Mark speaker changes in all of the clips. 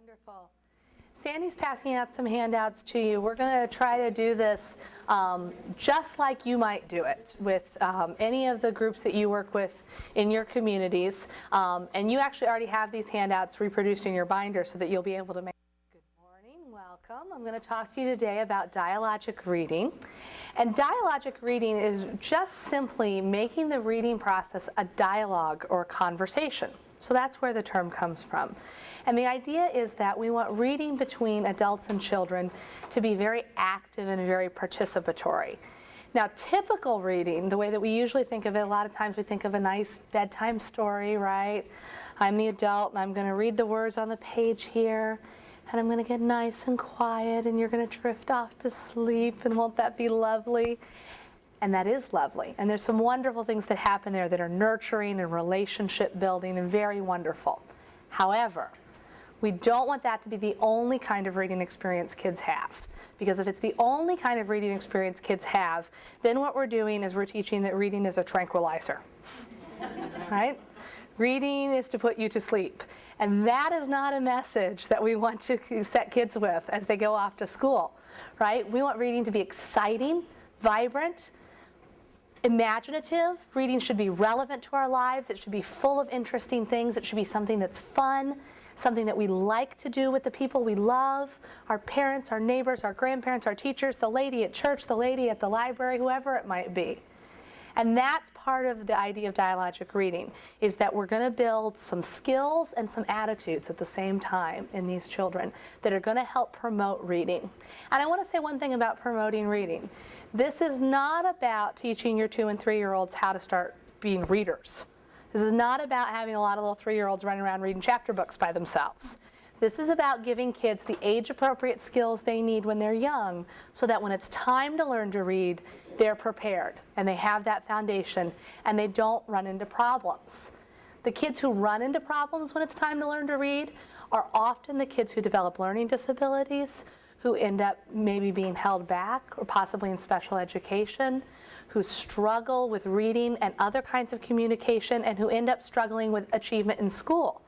Speaker 1: Wonderful. Sandy's passing out some handouts to you. We're going to try to do this just like you might do it with any of the groups that you work with in your communities. And you actually already have these handouts reproduced in your binder so that you'll be able to make. Good morning, welcome. I'm going to talk to you today about dialogic reading. And dialogic reading is just simply making the reading process a dialogue or conversation. So that's where the term comes from. And the idea is that we want reading between adults and children to be very active and very participatory. Now, typical reading, the way that we usually think of it, a lot of times we think of a nice bedtime story, right? I'm the adult and I'm going to read the words on the page here, and I'm going to get nice and quiet, and you're going to drift off to sleep, and won't that be lovely? And that is lovely. And there's some wonderful things that happen there that are nurturing and relationship building and very wonderful. However, we don't want that to be the only kind of reading experience kids have. Because if it's the only kind of reading experience kids have, then what we're doing is we're teaching that reading is a tranquilizer. Right? Reading is to put you to sleep. And that is not a message that we want to set kids with as they go off to school. Right? We want reading to be exciting, vibrant, imaginative. Reading should be relevant to our lives. It should be full of interesting things. It should be something that's fun, something that we like to do with the people we love, our parents, our neighbors, our grandparents, our teachers, the lady at church, the lady at the library, whoever it might be. And that's part of the idea of dialogic reading, is that we're going to build some skills and some attitudes at the same time in these children that are going to help promote reading. And I want to say one thing about promoting reading. This is not about teaching your 2- and 3-year-olds how to start being readers. This is not about having a lot of little 3-year-olds running around reading chapter books by themselves. This is about giving kids the age-appropriate skills they need when they're young, so that when it's time to learn to read, they're prepared and they have that foundation and they don't run into problems. The kids who run into problems when it's time to learn to read are often the kids who develop learning disabilities, who end up maybe being held back or possibly in special education, who struggle with reading and other kinds of communication, and who end up struggling with achievement in school.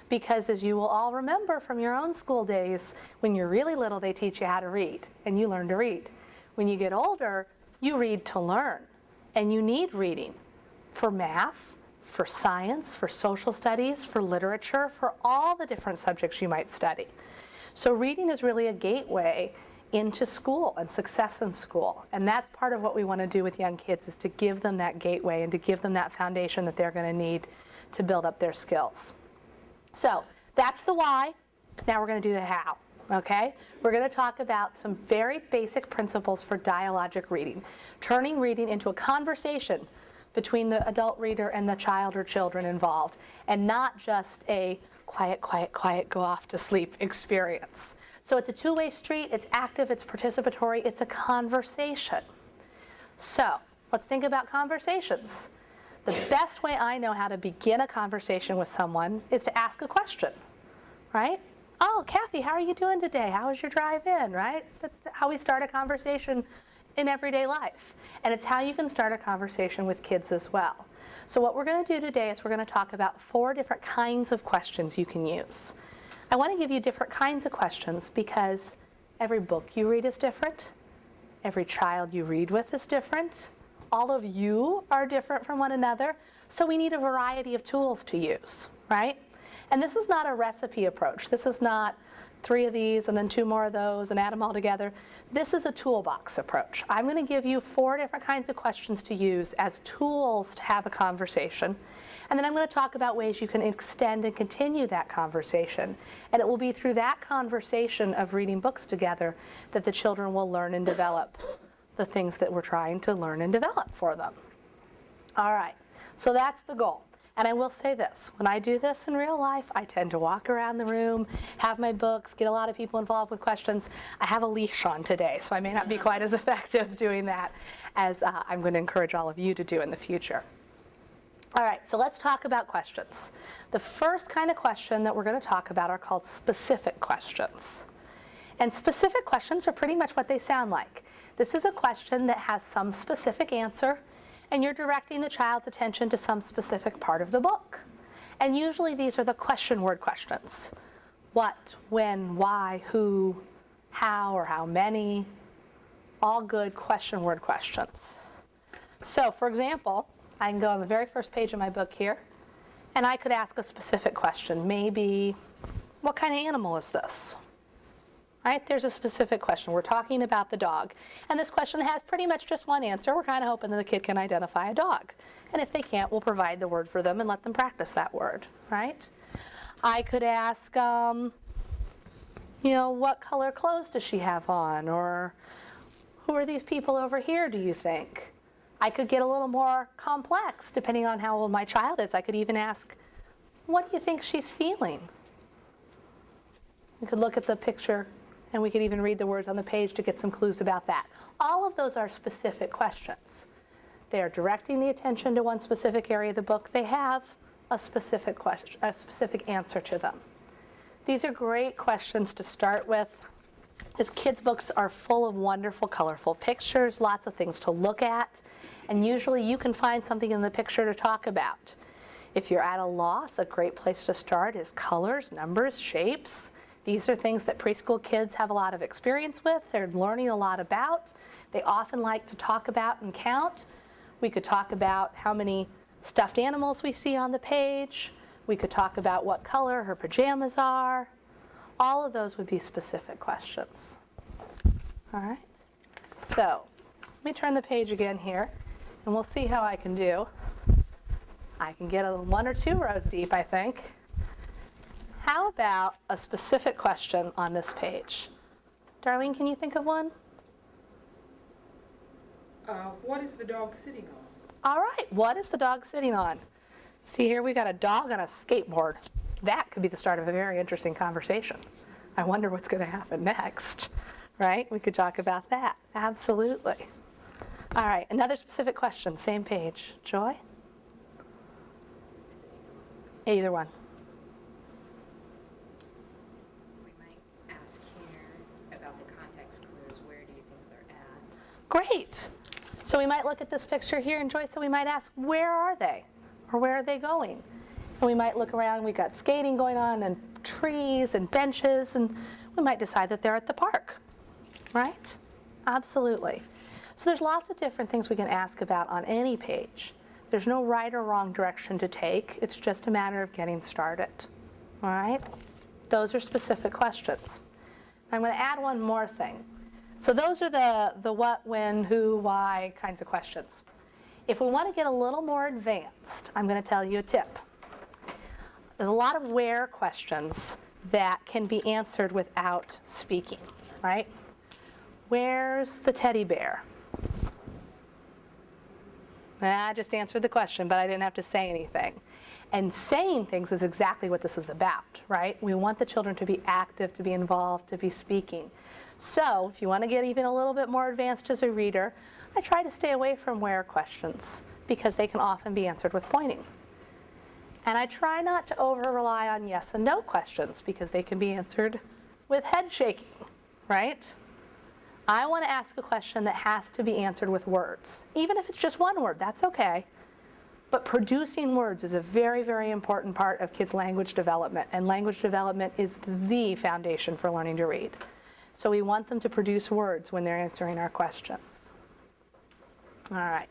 Speaker 1: Because as you will all remember from your own school days, when you're really little, they teach you how to read, and you learn to read. When you get older, you read to learn, and you need reading for math, for science, for social studies, for literature, for all the different subjects you might study. So reading is really a gateway into school and success in school. And that's part of what we want to do with young kids, is to give them that gateway and to give them that foundation that they're going to need to build up their skills. So that's the why. Now we're going to do the how. Okay? We're going to talk about some very basic principles for dialogic reading, turning reading into a conversation between the adult reader and the child or children involved, and not just a quiet, quiet, quiet, go off to sleep experience. So it's a two-way street, it's active, it's participatory, it's a conversation. So let's think about conversations. The best way I know how to begin a conversation with someone is to ask a question, right? Oh, Kathy, how are you doing today? How was your drive in, right? That's how we start a conversation in everyday life. And it's how you can start a conversation with kids as well. So what we're going to do today is we're going to talk about 4 different kinds of questions you can use. I want to give you different kinds of questions because every book you read is different. Every child you read with is different. All of you are different from one another. So we need a variety of tools to use, right? And this is not a recipe approach. This is not 3 of these and then 2 more of those and add them all together. This is a toolbox approach. I'm going to give you 4 different kinds of questions to use as tools to have a conversation. And then I'm going to talk about ways you can extend and continue that conversation. And it will be through that conversation of reading books together that the children will learn and develop the things that we're trying to learn and develop for them. All right, so that's the goal. And I will say this, when I do this in real life, I tend to walk around the room, have my books, get a lot of people involved with questions. I have a leash on today, so I may not be quite as effective doing that as I'm going to encourage all of you to do in the future. All right, so let's talk about questions. The first kind of question that we're going to talk about are called specific questions. And specific questions are pretty much what they sound like. This is a question that has some specific answer, and you're directing the child's attention to some specific part of the book. And usually these are the question word questions. What, when, why, who, how, or how many. All good question word questions. So, for example, I can go on the very first page of my book here, and I could ask a specific question. Maybe, what kind of animal is this? Right? There's a specific question. We're talking about the dog. And this question has pretty much just one answer. We're kind of hoping that the kid can identify a dog. And if they can't, we'll provide the word for them and let them practice that word, right? I could ask, what color clothes does she have on? Or who are these people over here, do you think? I could get a little more complex depending on how old my child is. I could even ask, what do you think she's feeling? We could look at the picture and we could even read the words on the page to get some clues about that. All of those are specific questions. They are directing the attention to one specific area of the book. They have a specific question, a specific answer to them. These are great questions to start with, as kids' books are full of wonderful, colorful pictures, lots of things to look at, and usually you can find something in the picture to talk about. If you're at a loss, a great place to start is colors, numbers, shapes. These are things that preschool kids have a lot of experience with. They're learning a lot about. They often like to talk about and count. We could talk about how many stuffed animals we see on the page. We could talk about what color her pajamas are. All of those would be specific questions. All right? So, let me turn the page again here, and we'll see how I can do. I can get one or two rows deep, I think. How about a specific question on this page? Darlene, can you think of one?
Speaker 2: What is the dog sitting on?
Speaker 1: All right, what is the dog sitting on? See here, we got a dog on a skateboard. That could be the start of a very interesting conversation. I wonder what's going to happen next, right? We could talk about that. Absolutely. All right, another specific question, same page. Joy? Either one.
Speaker 3: We might ask here about the context clues. Where do you think they're at?
Speaker 1: Great. So we might look at this picture here, and Joy, so we might ask, where are they? Or where are they going? And we might look around, we've got skating going on, and trees and benches, and we might decide that they're at the park, right? Absolutely. So there's lots of different things we can ask about on any page. There's no right or wrong direction to take. It's just a matter of getting started, all right? Those are specific questions. I'm going to add one more thing. So those are the what, when, who, why kinds of questions. If we want to get a little more advanced, I'm going to tell you a tip. There's a lot of where questions that can be answered without speaking, right? Where's the teddy bear? I just answered the question, but I didn't have to say anything. And saying things is exactly what this is about, right? We want the children to be active, to be involved, to be speaking. So if you want to get even a little bit more advanced as a reader, I try to stay away from where questions because they can often be answered with pointing. And I try not to over-rely on yes and no questions because they can be answered with head shaking, right? I want to ask a question that has to be answered with words. Even if it's just one word, that's okay. But producing words is a very, very important part of kids' language development, and language development is the foundation for learning to read. So we want them to produce words when they're answering our questions. All right.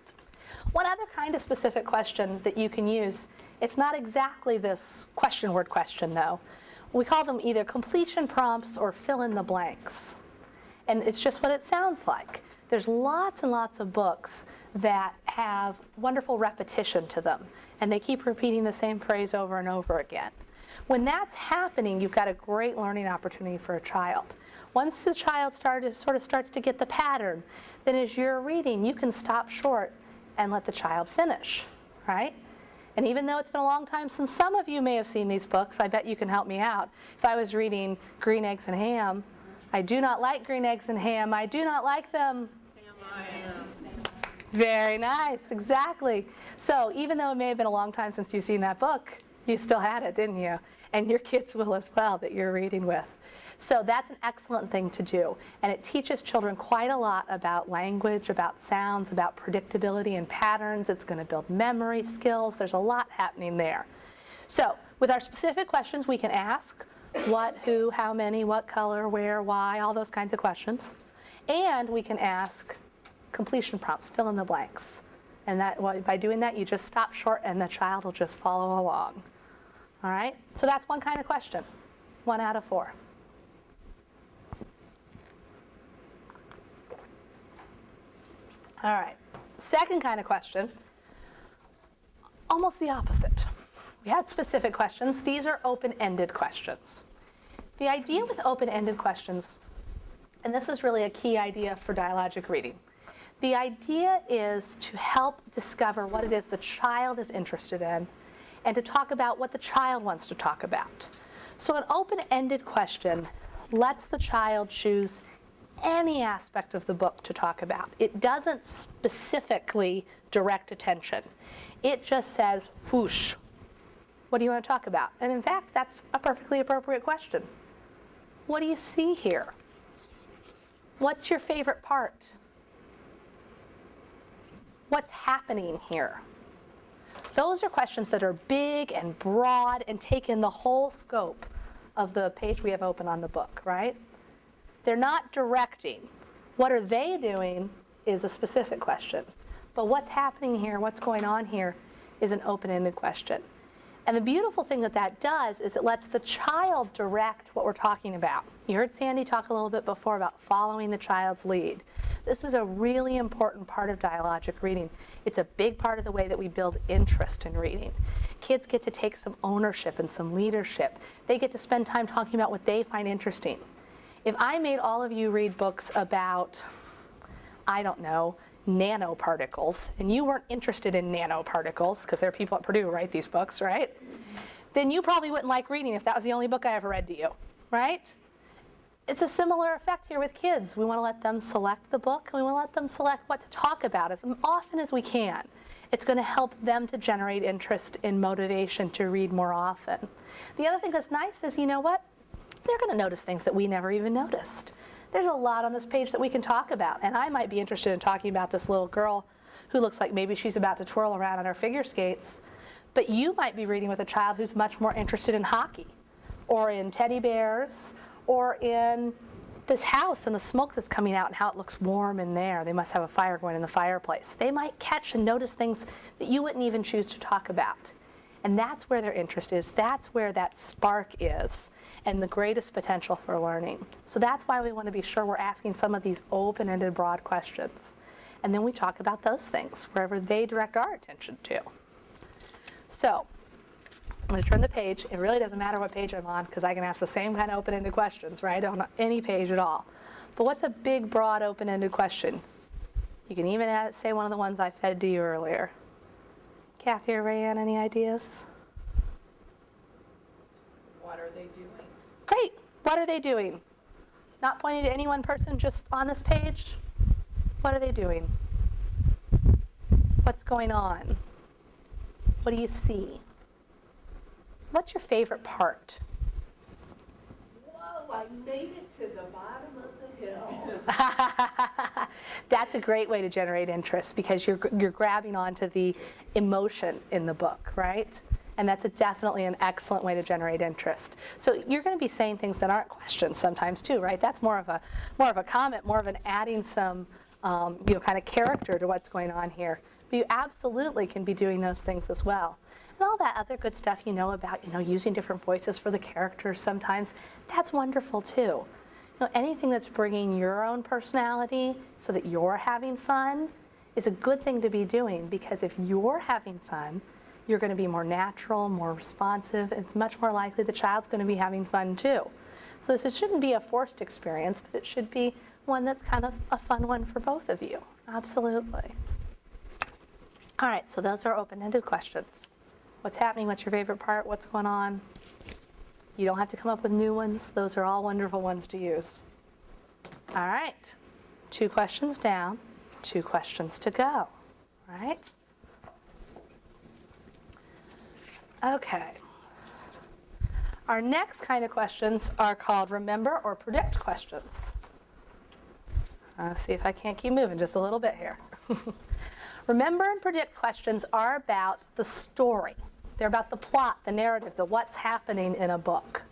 Speaker 1: One other kind of specific question that you can use, it's not exactly this question word question though. We call them either completion prompts or fill in the blanks. And it's just what it sounds like. There's lots and lots of books that have wonderful repetition to them, and they keep repeating the same phrase over and over again. When that's happening, you've got a great learning opportunity for a child. Once the child starts to get the pattern, then as you're reading, you can stop short and let the child finish, right? And even though it's been a long time since some of you may have seen these books, I bet you can help me out. If I was reading Green Eggs and Ham, I do not like green eggs and ham. I do not like them. Very nice, exactly. So even though it may have been a long time since you've seen that book, you still had it, didn't you? And your kids will as well that you're reading with. So that's an excellent thing to do. And it teaches children quite a lot about language, about sounds, about predictability and patterns. It's going to build memory skills. There's a lot happening there. So with our specific questions, we can ask, What, who, how many, what color, where, why, all those kinds of questions. And we can ask completion prompts, fill in the blanks. And by doing that, you just stop short and the child will just follow along. All right? So that's one kind of question. 1 out of 4. All right. Second kind of question, almost the opposite. We had specific questions. These are open-ended questions. The idea with open-ended questions, and this is really a key idea for dialogic reading, the idea is to help discover what it is the child is interested in and to talk about what the child wants to talk about. So an open-ended question lets the child choose any aspect of the book to talk about. It doesn't specifically direct attention. It just says, whoosh, what do you want to talk about? And in fact, that's a perfectly appropriate question. What do you see here? What's your favorite part? What's happening here? Those are questions that are big and broad and take in the whole scope of the page we have open on the book, right? They're not directing. What are they doing is a specific question. But what's happening here, what's going on here, is an open-ended question. And the beautiful thing that does is it lets the child direct what we're talking about. You heard Sandy talk a little bit before about following the child's lead. This is a really important part of dialogic reading. It's a big part of the way that we build interest in reading. Kids get to take some ownership and some leadership. They get to spend time talking about what they find interesting. If I made all of you read books about, I don't know, nanoparticles, and you weren't interested in nanoparticles, because there are people at Purdue who write these books, right? Then you probably wouldn't like reading if that was the only book I ever read to you, right? It's a similar effect here with kids. We want to let them select the book, and we want to let them select what to talk about as often as we can. It's going to help them to generate interest and motivation to read more often. The other thing that's nice is, you know what? They're going to notice things that we never even noticed. There's a lot on this page that we can talk about, and I might be interested in talking about this little girl who looks like maybe she's about to twirl around on her figure skates, but you might be reading with a child who's much more interested in hockey, or in teddy bears, or in this house and the smoke that's coming out and how it looks warm in there. They must have a fire going in the fireplace. They might catch and notice things that you wouldn't even choose to talk about. And that's where their interest is. That's where that spark is and the greatest potential for learning. So that's why we want to be sure we're asking some of these open-ended, broad questions. And then we talk about those things, wherever they direct our attention to. So I'm going to turn the page. It really doesn't matter what page I'm on, because I can ask the same kind of open-ended questions, right, on any page at all. But what's a big, broad, open-ended question? You can even say one of the ones I fed to you earlier. Kathy or Rayanne, any ideas?
Speaker 2: What are they doing?
Speaker 1: Great. What are they doing? Not pointing to any one person, just on this page. What are they doing? What's going on? What do you see? What's your favorite part?
Speaker 4: Whoa, I made it to the bottom of the hill.
Speaker 1: That's a great way to generate interest, because you're grabbing onto the emotion in the book, right? And that's definitely an excellent way to generate interest. So you're going to be saying things that aren't questions sometimes too, right? That's more of a comment, more of an adding some kind of character to what's going on here. But you absolutely can be doing those things as well. And all that other good stuff about, using different voices for the characters sometimes, that's wonderful too. Anything that's bringing your own personality so that you're having fun is a good thing to be doing, because if you're having fun, you're going to be more natural, more responsive, and it's much more likely the child's going to be having fun too. So this shouldn't be a forced experience, but it should be one that's kind of a fun one for both of you. Absolutely. All right, so those are open-ended questions. What's happening? What's your favorite part? What's going on? You don't have to come up with new ones. Those are all wonderful ones to use. All right, 2 questions down, 2 questions to go. All right? Okay. Our next kind of questions are called remember or predict questions. See if I can't keep moving just a little bit here. Remember and predict questions are about the story. They're about the plot, the narrative, the what's happening in a book,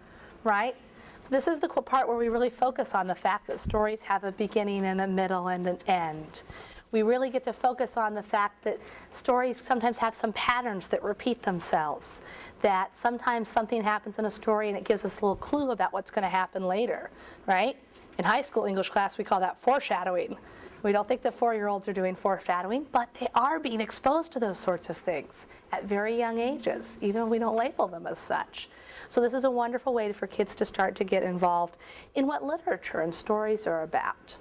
Speaker 1: right? So this is the part where we really focus on the fact that stories have a beginning and a middle and an end. We really get to focus on the fact that stories sometimes have some patterns that repeat themselves, that sometimes something happens in a story and it gives us a little clue about what's going to happen later, right? In high school English class, we call that foreshadowing. We don't think that 4-year-olds are doing foreshadowing, but they are being exposed to those sorts of things at very young ages, even if we don't label them as such. So this is a wonderful way for kids to start to get involved in what literature and stories are about.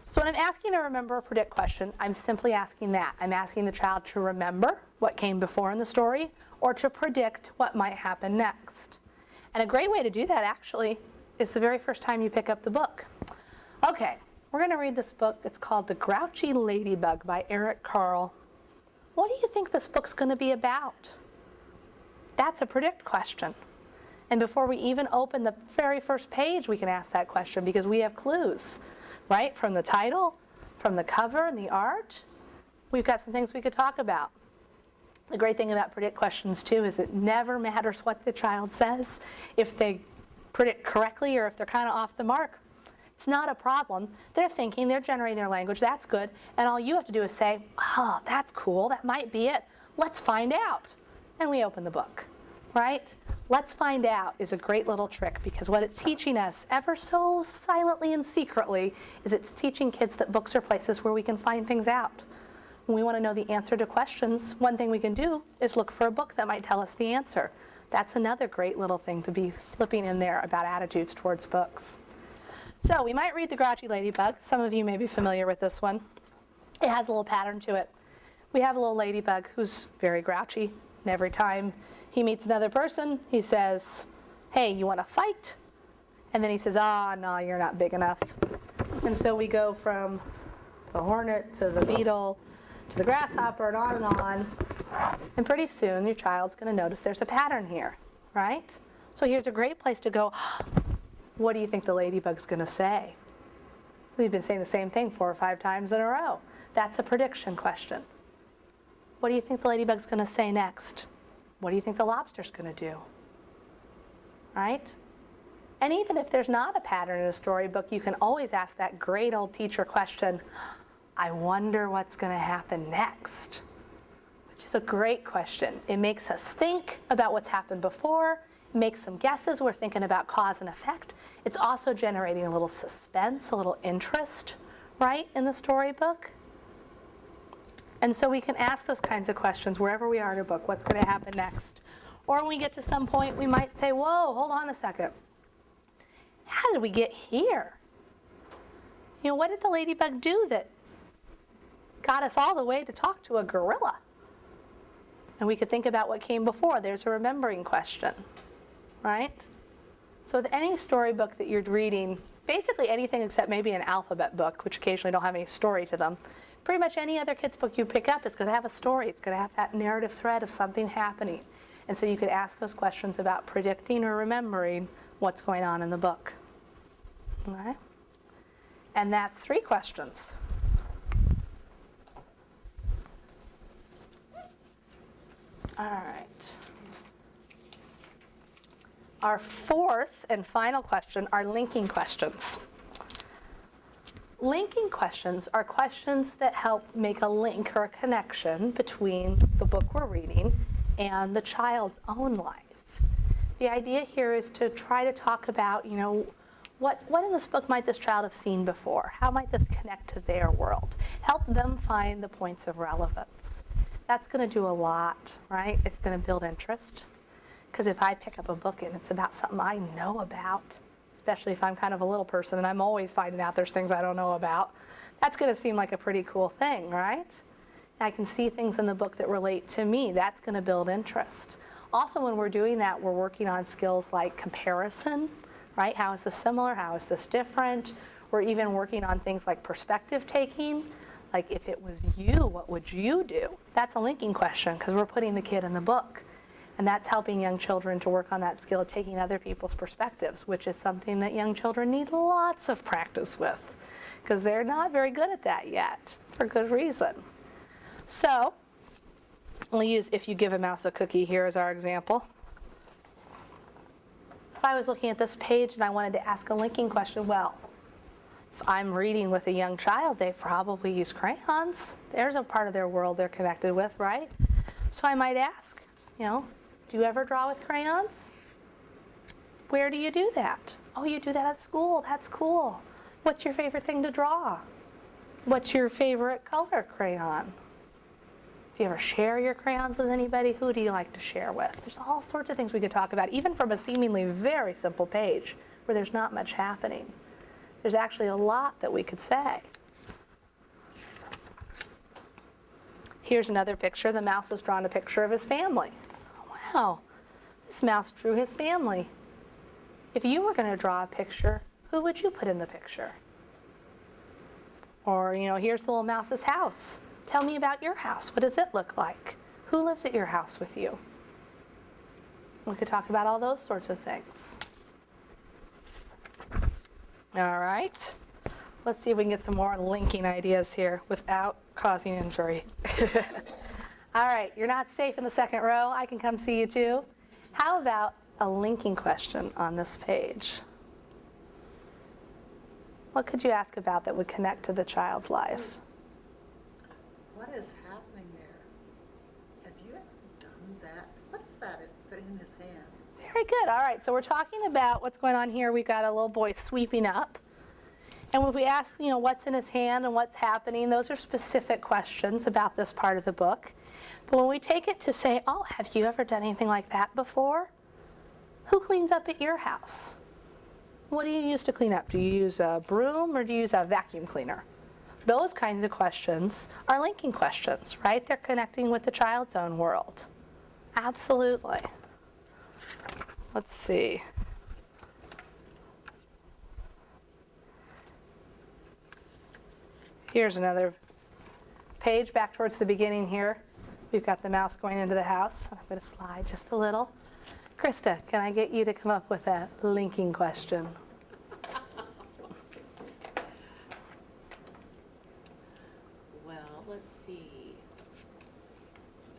Speaker 1: So when I'm asking a remember or predict question, I'm simply asking that. I'm asking the child to remember what came before in the story or to predict what might happen next. And a great way to do that, actually, is the very first time you pick up the book. Okay, we're going to read this book. It's called The Grouchy Ladybug by Eric Carle. What do you think this book's going to be about? That's a predict question. And before we even open the very first page, we can ask that question because we have clues, right? From the title, from the cover and the art, we've got some things we could talk about. The great thing about predict questions, too, is it never matters what the child says. If they predict correctly or if they're kind of off the mark, it's not a problem. They're thinking, they're generating their language, that's good. And all you have to do is say, oh, that's cool, that might be it. Let's find out. And we open the book, right? Let's find out is a great little trick because what it's teaching us ever so silently and secretly is it's teaching kids that books are places where we can find things out. When we want to know the answer to questions, one thing we can do is look for a book that might tell us the answer. That's another great little thing to be slipping in there about attitudes towards books. So we might read The Grouchy Ladybug. Some of you may be familiar with this one. It has a little pattern to it. We have a little ladybug who's very grouchy, and every time he meets another person, he says, hey, you want to fight? And then he says, no, you're not big enough. And so we go from the hornet to the beetle to the grasshopper and on and on. And pretty soon your child's going to notice there's a pattern here, right? So here's a great place to go, what do you think the ladybug's going to say? We've been saying the same thing 4 or 5 times in a row. That's a prediction question. What do you think the ladybug's going to say next? What do you think the lobster's going to do? Right? And even if there's not a pattern in a storybook, you can always ask that great old teacher question, I wonder what's going to happen next, which is a great question. It makes us think about what's happened before, it makes some guesses. We're thinking about cause and effect. It's also generating a little suspense, a little interest, right, in the storybook. And so we can ask those kinds of questions wherever we are in a book, what's going to happen next? Or when we get to some point, we might say, whoa, hold on a second. How did we get here? You know, what did the ladybug do that got us all the way to talk to a gorilla? And we could think about what came before. There's a remembering question, right? So with any storybook that you're reading, basically anything except maybe an alphabet book, which occasionally don't have any story to them, pretty much any other kid's book you pick up is going to have a story. It's going to have that narrative thread of something happening. And so you could ask those questions about predicting or remembering what's going on in the book. Okay? And that's 3 questions. All right. Our 4th and final question are linking questions. Linking questions are questions that help make a link or a connection between the book we're reading and the child's own life. The idea here is to try to talk about, you know, what in this book might this child have seen before? How might this connect to their world? Help them find the points of relevance. That's going to do a lot, right? It's going to build interest. Because if I pick up a book and it's about something I know about, especially if I'm kind of a little person and I'm always finding out there's things I don't know about, that's going to seem like a pretty cool thing, right? I can see things in the book that relate to me. That's going to build interest. Also, when we're doing that, we're working on skills like comparison, right? How is this similar? How is this different? We're even working on things like perspective taking. Like, if it was you, what would you do? That's a linking question because we're putting the kid in the book. And that's helping young children to work on that skill of taking other people's perspectives, which is something that young children need lots of practice with because they're not very good at that yet, for good reason. So we'll use If You Give a Mouse a Cookie here as our example. if I was looking at this page and I wanted to ask a linking question, well, if I'm reading with a young child, they probably use crayons. There's a part of their world they're connected with, right? So I might ask, do you ever draw with crayons? Where do you do that? Oh, you do that at school. That's cool. What's your favorite thing to draw? What's your favorite color crayon? Do you ever share your crayons with anybody? Who do you like to share with? There's all sorts of things we could talk about, even from a seemingly very simple page where there's not much happening. There's actually a lot that we could say. Here's another picture. The mouse has drawn a picture of his family. Wow, this mouse drew his family. If you were going to draw a picture, who would you put in the picture? Or, here's the little mouse's house. Tell me about your house. What does it look like? Who lives at your house with you? We could talk about all those sorts of things. All right. Let's see if we can get some more linking ideas here without causing injury. All right, you're not safe in the second row. I can come see you too. How about a linking question on this page? What could you ask about that would connect to the child's life?
Speaker 4: What is happening there? Have you ever done that? What is that in his hand?
Speaker 1: Very good. All right, so we're talking about what's going on here. We've got a little boy sweeping up. And when we ask, what's in his hand and what's happening, those are specific questions about this part of the book. But when we take it to say, oh, have you ever done anything like that before? Who cleans up at your house? What do you use to clean up? Do you use a broom or do you use a vacuum cleaner? Those kinds of questions are linking questions, right? They're connecting with the child's own world. Absolutely. Let's see. Here's another page back towards the beginning here. We've got the mouse going into the house. I'm going to slide just a little. Krista, can I get you to come up with a linking question?
Speaker 5: Well, let's see.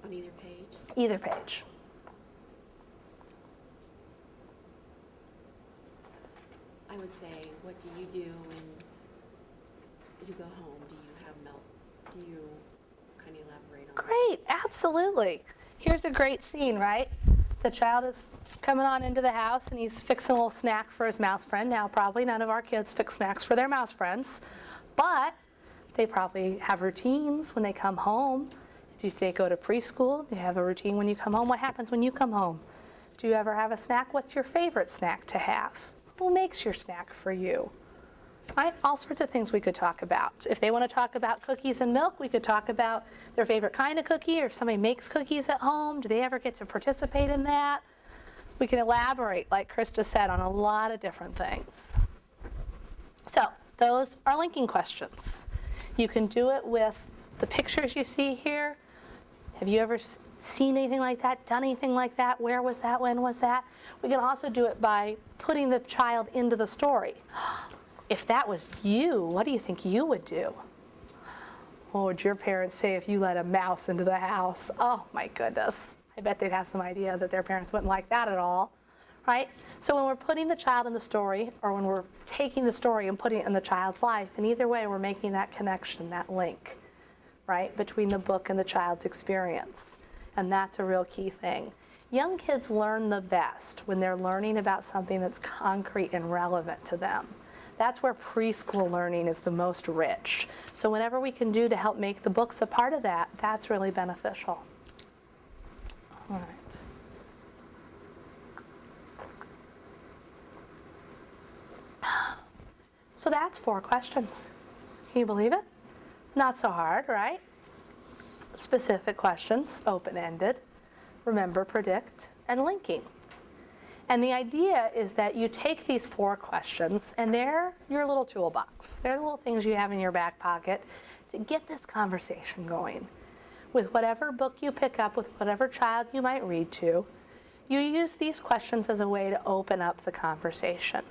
Speaker 5: On either page?
Speaker 1: Either page.
Speaker 5: I would say, what do you do when you go home? Do you kind of elaborate on that?
Speaker 1: Great, absolutely. Here's a great scene, right? The child is coming on into the house and he's fixing a little snack for his mouse friend. Now, probably none of our kids fix snacks for their mouse friends, but they probably have routines when they come home. Do they go to preschool? Do you have a routine when you come home? What happens when you come home? Do you ever have a snack? What's your favorite snack to have? Who makes your snack for you? Right? All sorts of things we could talk about. If they want to talk about cookies and milk, we could talk about their favorite kind of cookie, or if somebody makes cookies at home, do they ever get to participate in that? We can elaborate, like Krista said, on a lot of different things. So those are linking questions. You can do it with the pictures you see here. Have you ever seen anything like that, done anything like that? Where was that? When was that? We can also do it by putting the child into the story. If that was you, what do you think you would do? What would your parents say if you let a mouse into the house? Oh my goodness. I bet they'd have some idea that their parents wouldn't like that at all, right? So when we're putting the child in the story, or when we're taking the story and putting it in the child's life, in either way we're making that connection, that link, right, between the book and the child's experience. And that's a real key thing. Young kids learn the best when they're learning about something that's concrete and relevant to them. That's where preschool learning is the most rich. So whatever we can do to help make the books a part of that, that's really beneficial. All right. So that's 4 questions. Can you believe it? Not so hard, right? Specific questions, open-ended. Remember, predict, and linking. And the idea is that you take these 4 questions, and they're your little toolbox. They're the little things you have in your back pocket to get this conversation going. With whatever book you pick up, with whatever child you might read to, you use these questions as a way to open up the conversation.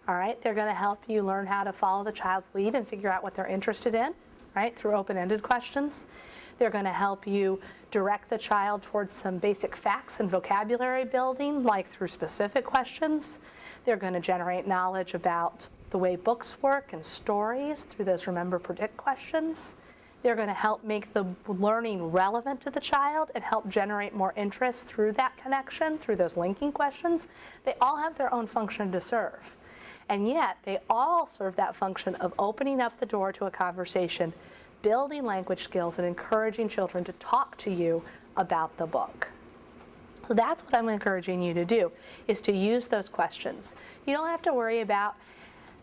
Speaker 1: All right? They're going to help you learn how to follow the child's lead and figure out what they're interested in, right, through open-ended questions. They're going to help you direct the child towards some basic facts and vocabulary building, like through specific questions. They're going to generate knowledge about the way books work and stories through those remember, predict questions. They're going to help make the learning relevant to the child and help generate more interest through that connection, through those linking questions. They all have their own function to serve. And yet, they all serve that function of opening up the door to a conversation, building language skills, and encouraging children to talk to you about the book. So that's what I'm encouraging you to do, is to use those questions. You don't have to worry about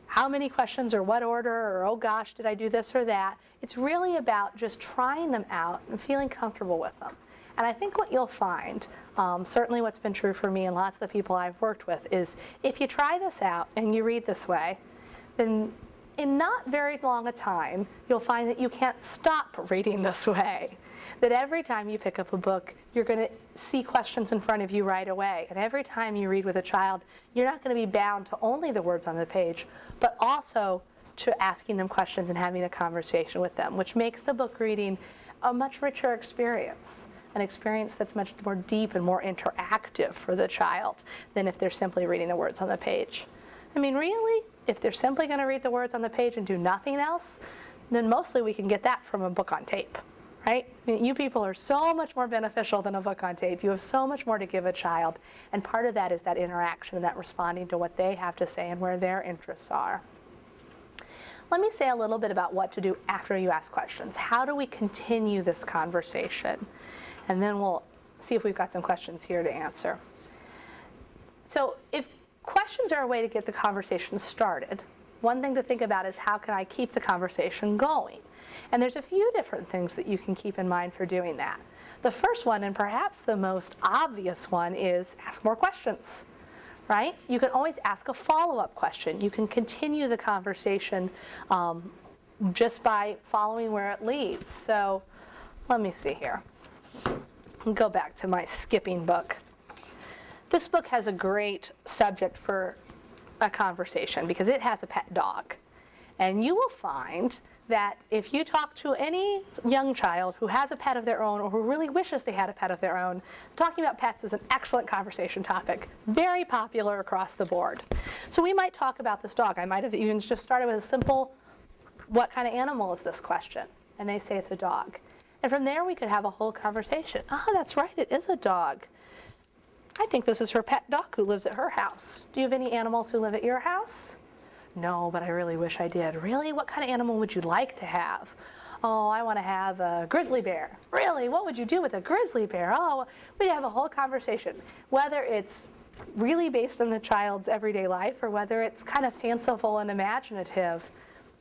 Speaker 1: how many questions or what order or, oh gosh, did I do this or that. It's really about just trying them out and feeling comfortable with them. And I think what you'll find, certainly what's been true for me and lots of the people I've worked with, is if you try this out and you read this way, then in not very long a time, you'll find that you can't stop reading this way. That every time you pick up a book, you're going to see questions in front of you right away. And every time you read with a child, you're not going to be bound to only the words on the page, but also to asking them questions and having a conversation with them, which makes the book reading a much richer experience, an experience that's much more deep and more interactive for the child than if they're simply reading the words on the page. I mean, really, if they're simply going to read the words on the page and do nothing else, then mostly we can get that from a book on tape, right? I mean, you people are so much more beneficial than a book on tape. You have so much more to give a child, and part of that is that interaction and that responding to what they have to say and where their interests are. Let me say a little bit about what to do after you ask questions. How do we continue this conversation? And then we'll see if we've got some questions here to answer. So if questions are a way to get the conversation started, one thing to think about is how can I keep the conversation going? And there's a few different things that you can keep in mind for doing that. The first one, and perhaps the most obvious one, is ask more questions, right? You can always ask a follow-up question. You can continue the conversation just by following where it leads. So let me see here. I'll go back to my skipping book. This book has a great subject for a conversation because it has a pet dog. And you will find that if you talk to any young child who has a pet of their own or who really wishes they had a pet of their own, talking about pets is an excellent conversation topic, very popular across the board. So we might talk about this dog. I might have even just started with a simple, what kind of animal is this question? And they say it's a dog. And from there we could have a whole conversation. Ah, that's right, it is a dog. I think this is her pet dog who lives at her house. Do you have any animals who live at your house? No, but I really wish I did. Really? What kind of animal would you like to have? Oh, I want to have a grizzly bear. Really? What would you do with a grizzly bear? Oh, we have a whole conversation. Whether it's really based on the child's everyday life or whether it's kind of fanciful and imaginative,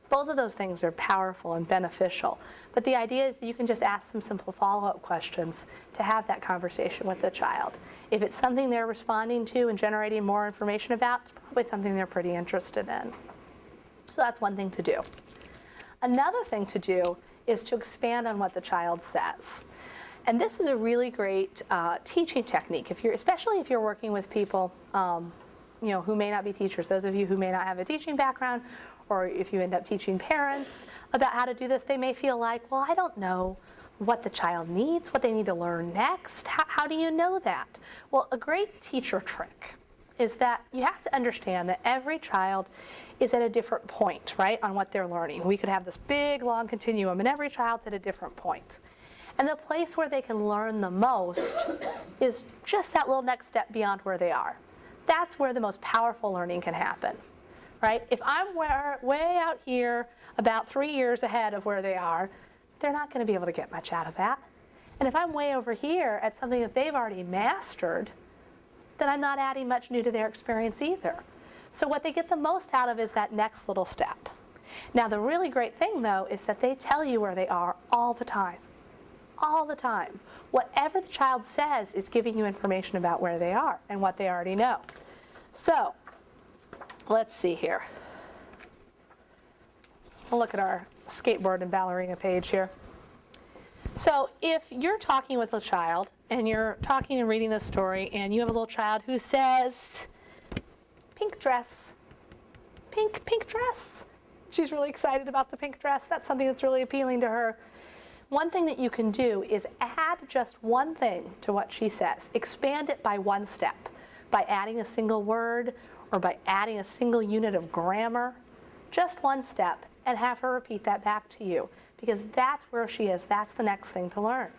Speaker 1: both of those things are powerful and beneficial. But the idea is you can just ask some simple follow-up questions to have that conversation with the child. If it's something they're responding to and generating more information about, it's probably something they're pretty interested in. So that's one thing to do. Another thing to do is to expand on what the child says. And this is a really great teaching technique, especially if you're working with people who may not be teachers, those of you who may not have a teaching background, or if you end up teaching parents about how to do this, they may feel like, well, I don't know what the child needs, what they need to learn next. How do you know that? Well, a great teacher trick is that you have to understand that every child is at a different point, right, on what they're learning. We could have this big, long continuum, and every child's at a different point. And the place where they can learn the most is just that little next step beyond where they are. That's where the most powerful learning can happen. Right? If I'm way out here about 3 years ahead of where they are, they're not going to be able to get much out of that. And if I'm way over here at something that they've already mastered, then I'm not adding much new to their experience either. So what they get the most out of is that next little step. Now the really great thing though is that they tell you where they are all the time. All the time. Whatever the child says is giving you information about where they are and what they already know. So let's see here. We'll look at our skateboard and ballerina page here. So if you're talking with a child and you're talking and reading this story and you have a little child who says, pink dress, pink dress, She's really excited about the pink dress. That's something that's really appealing to her. One thing that you can do is add just one thing to what she says. Expand it by one step, by adding a single word or by adding a single unit of grammar. Just one step, and have her repeat that back to you, because that's where she is. That's the next thing to learn.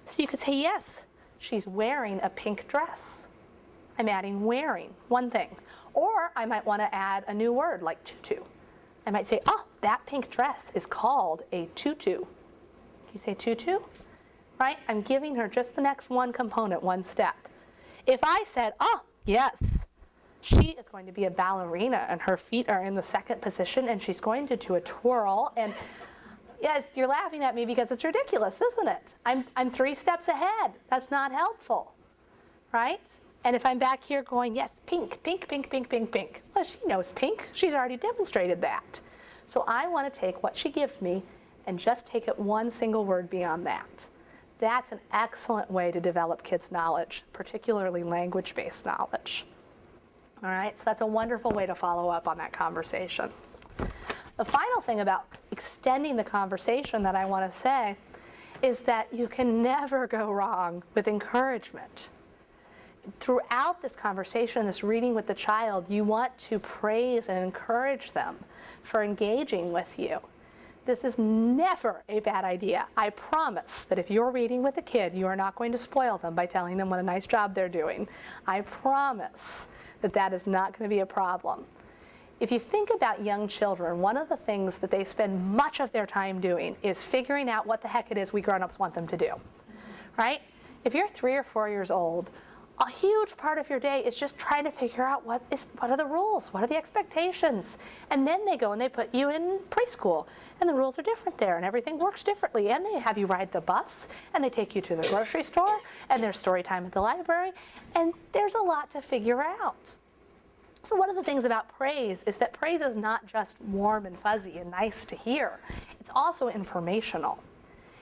Speaker 1: So you could say, yes, she's wearing a pink dress. I'm adding wearing, one thing. Or I might want to add a new word like tutu. I might say, oh, that pink dress is called a tutu. You say tutu, right? I'm giving her just the next one component, one step. If I said, oh, yes, she is going to be a ballerina and her feet are in the second position and she's going to do a twirl, and yes, you're laughing at me because it's ridiculous, isn't it? I'm 3 steps ahead. That's not helpful, right? And if I'm back here going, yes, pink, pink, pink, pink, pink, pink. Well, she knows pink. She's already demonstrated that. So I want to take what she gives me and just take it one single word beyond that. That's an excellent way to develop kids' knowledge, particularly language-based knowledge. All right, so that's a wonderful way to follow up on that conversation. The final thing about extending the conversation that I want to say is that you can never go wrong with encouragement. Throughout this conversation, this reading with the child, you want to praise and encourage them for engaging with you. This is never a bad idea. I promise that if you're reading with a kid, you are not going to spoil them by telling them what a nice job they're doing. I promise that that is not going to be a problem. If you think about young children, one of the things that they spend much of their time doing is figuring out what the heck it is we grown-ups want them to do, right? If you're 3 or 4 years old, a huge part of your day is just trying to figure out what are the rules, what are the expectations. And then they go and they put you in preschool, and the rules are different there, and everything works differently. And they have you ride the bus, and they take you to the grocery store, and there's story time at the library, and there's a lot to figure out. So one of the things about praise is that praise is not just warm and fuzzy and nice to hear. It's also informational.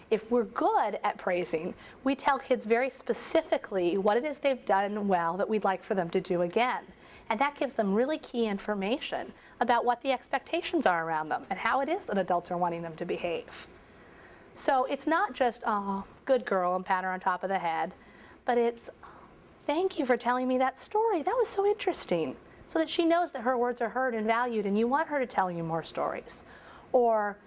Speaker 1: If we're good at praising, we tell kids very specifically what it is they've done well that we'd like for them to do again. And that gives them really key information about what the expectations are around them and how it is that adults are wanting them to behave. So it's not just, oh, good girl, and pat her on top of the head, but it's, thank you for telling me that story. That was so interesting. So that she knows that her words are heard and valued, and you want her to tell you more stories. Or,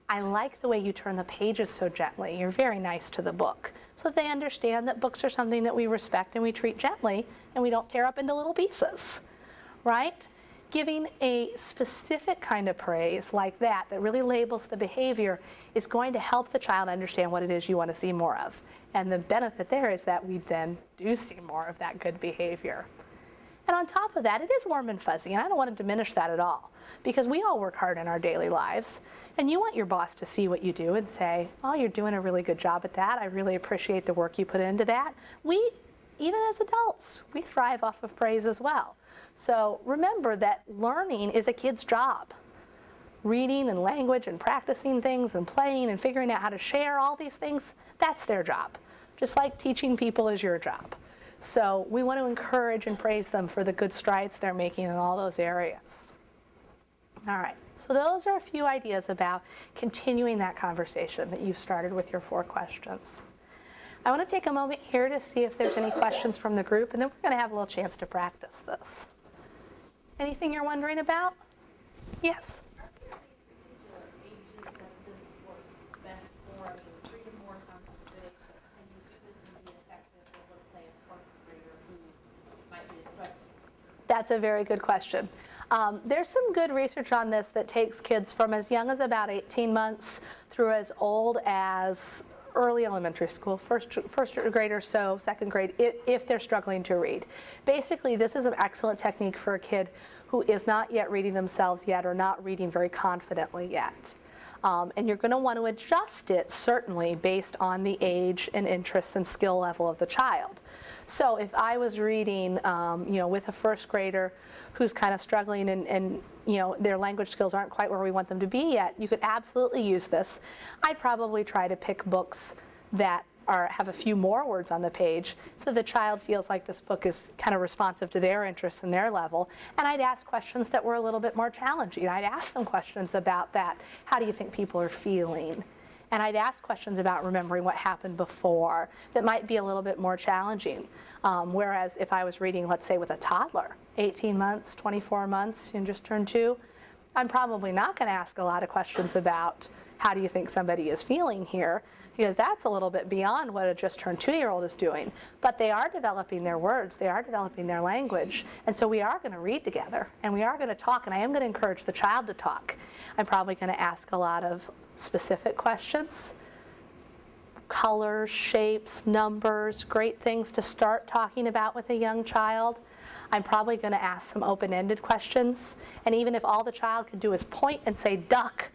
Speaker 1: I like the way you turn the pages so gently. You're very nice to the book. So that they understand that books are something that we respect and we treat gently, and we don't tear up into little pieces, right? Giving a specific kind of praise like that really labels the behavior is going to help the child understand what it is you want to see more of. And the benefit there is that we then do see more of that good behavior. And on top of that, it is warm and fuzzy, and I don't want to diminish that at all, because we all work hard in our daily lives, and you want your boss to see what you do and say, oh, you're doing a really good job at that. I really appreciate the work you put into that. We, even as adults, we thrive off of praise as well. So remember that learning is a kid's job. Reading and language and practicing things and playing and figuring out how to share all these things, that's their job. Just like teaching people is your job. So we want to encourage and praise them for the good strides they're making in all those areas. All right, so those are a few ideas about continuing that conversation that you've started with your 4 questions. I want to take a moment here to see if there's any questions from the group, and then we're going to have a little chance to practice this. Anything you're wondering about? Yes?
Speaker 6: Are there any particular ages that this works best for? I mean, 3 to 4 sounds good. Can you do this and be effective for, let's say, a first grader who might be struggling?
Speaker 1: That's a very good question. There's some good research on this that takes kids from as young as about 18 months through as old as early elementary school, first grade or so, second grade, if they're struggling to read. Basically, this is an excellent technique for a kid who is not yet reading themselves yet or not reading very confidently yet. And you're going to want to adjust it, certainly, based on the age and interests and skill level of the child. So if I was reading, with a first grader who's kind of struggling and their language skills aren't quite where we want them to be yet, you could absolutely use this. I'd probably try to pick books that or have a few more words on the page so the child feels like this book is kind of responsive to their interests and their level. And I'd ask questions that were a little bit more challenging. I'd ask some questions about that. How do you think people are feeling? And I'd ask questions about remembering what happened before that might be a little bit more challenging. Whereas if I was reading, let's say, with a toddler, 18 months, 24 months, and just turned 2, I'm probably not going to ask a lot of questions about how do you think somebody is feeling here, because that's a little bit beyond what a just turned 2-year-old is doing. But they are developing their words, they are developing their language, and so we are going to read together, and we are going to talk, and I am going to encourage the child to talk. I'm probably going to ask a lot of specific questions, colors, shapes, numbers, great things to start talking about with a young child. I'm probably going to ask some open-ended questions, and even if all the child can do is point and say duck,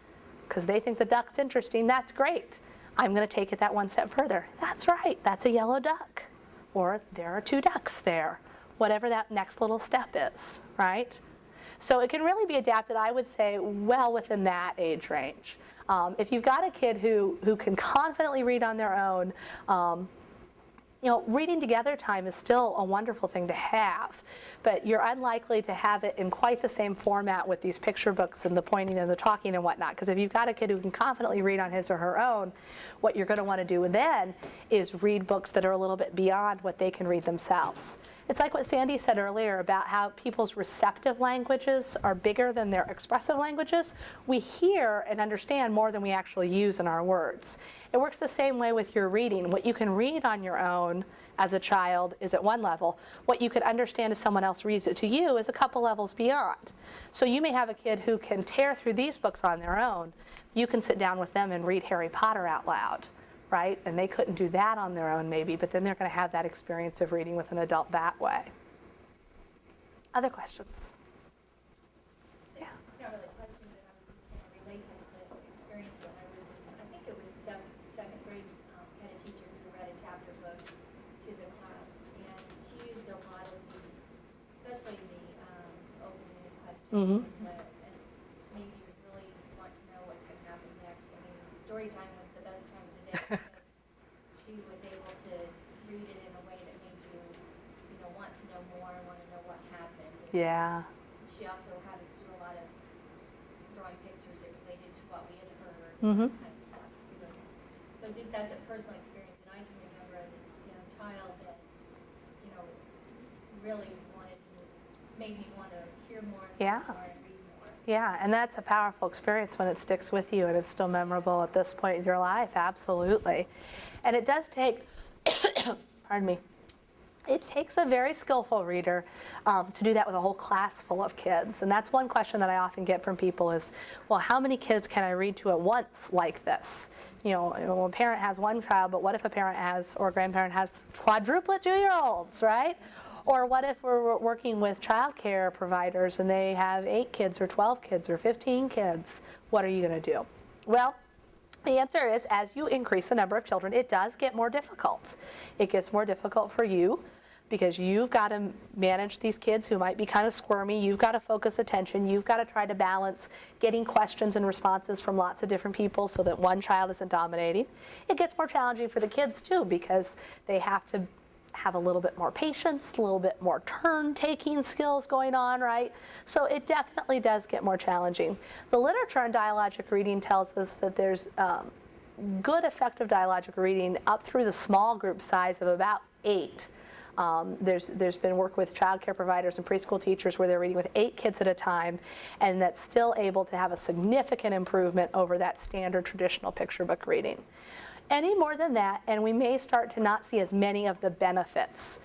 Speaker 1: because they think the duck's interesting, that's great. I'm going to take it that one step further. That's right, that's a yellow duck, or there are 2 ducks there, whatever that next little step is, right? So it can really be adapted, I would say, well within that age range. If you've got a kid who can confidently read on their own, reading together time is still a wonderful thing to have, but you're unlikely to have it in quite the same format with these picture books and the pointing and the talking and whatnot, because if you've got a kid who can confidently read on his or her own, what you're going to want to do then is read books that are a little bit beyond what they can read themselves. It's like what Sandy said earlier about how people's receptive languages are bigger than their expressive languages. We hear and understand more than we actually use in our words. It works the same way with your reading. What you can read on your own as a child is at one level. What you could understand if someone else reads it to you is a couple levels beyond. So you may have a kid who can tear through these books on their own. You can sit down with them and read Harry Potter out loud, right? And they couldn't do that on their own maybe, but then they're going to have that experience of reading with an adult that way. Other questions? Yeah.
Speaker 6: It's not really a question, but I was just going to relate this to experience when I was in, I think it was seventh grade, had a teacher who read a chapter book to the class, and she used a lot of these, especially the open-ended questions,
Speaker 1: Mm-hmm.
Speaker 6: and maybe you really want to know what's going to happen next. I mean, story time was the best time of the day because she was able to read it in a way that made you, want to know more, want to know what happened.
Speaker 1: Yeah.
Speaker 6: She also had us do a lot of drawing pictures that related to what we had heard,
Speaker 1: Mm-hmm.
Speaker 6: and that kind of stuff too. So just that's a personal experience that I can remember as a young child that, really made me want to hear more and
Speaker 1: Yeah.
Speaker 6: learn more and read more.
Speaker 1: Yeah, and that's a powerful experience when it sticks with you and it's still memorable at this point in your life, absolutely. And it does take, pardon me, it takes a very skillful reader to do that with a whole class full of kids. And that's one question that I often get from people is, well, how many kids can I read to at once like this? A parent has one child, but what if a parent has, or a grandparent has quadruplet 2-year-olds, right? Or what if we're working with child care providers and they have 8 kids or 12 kids or 15 kids? What are you going to do? Well, the answer is, as you increase the number of children, it does get more difficult. It gets more difficult for you because you've got to manage these kids who might be kind of squirmy. You've got to focus attention. You've got to try to balance getting questions and responses from lots of different people so that one child isn't dominating. It gets more challenging for the kids too because they have to have a little bit more patience, a little bit more turn-taking skills going on, right? So it definitely does get more challenging. The literature on dialogic reading tells us that there's good effective dialogic reading up through the small group size of about 8. There's been work with child care providers and preschool teachers where they're reading with 8 kids at a time, and that's still able to have a significant improvement over that standard traditional picture book reading. Any more than that, and we may start to not see as many of the benefits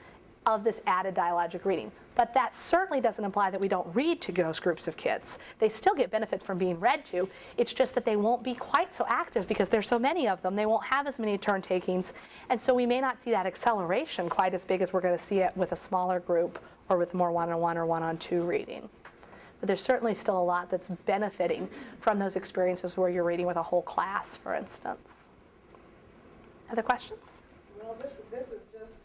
Speaker 1: of this added dialogic reading. But that certainly doesn't imply that we don't read to those groups of kids. They still get benefits from being read to. It's just that they won't be quite so active because there's so many of them. They won't have as many turn takings. And so we may not see that acceleration quite as big as we're going to see it with a smaller group or with more one-on-one or one-on-two reading. But there's certainly still a lot that's benefiting from those experiences where you're reading with a whole class, for instance. Other questions?
Speaker 4: Well, this is just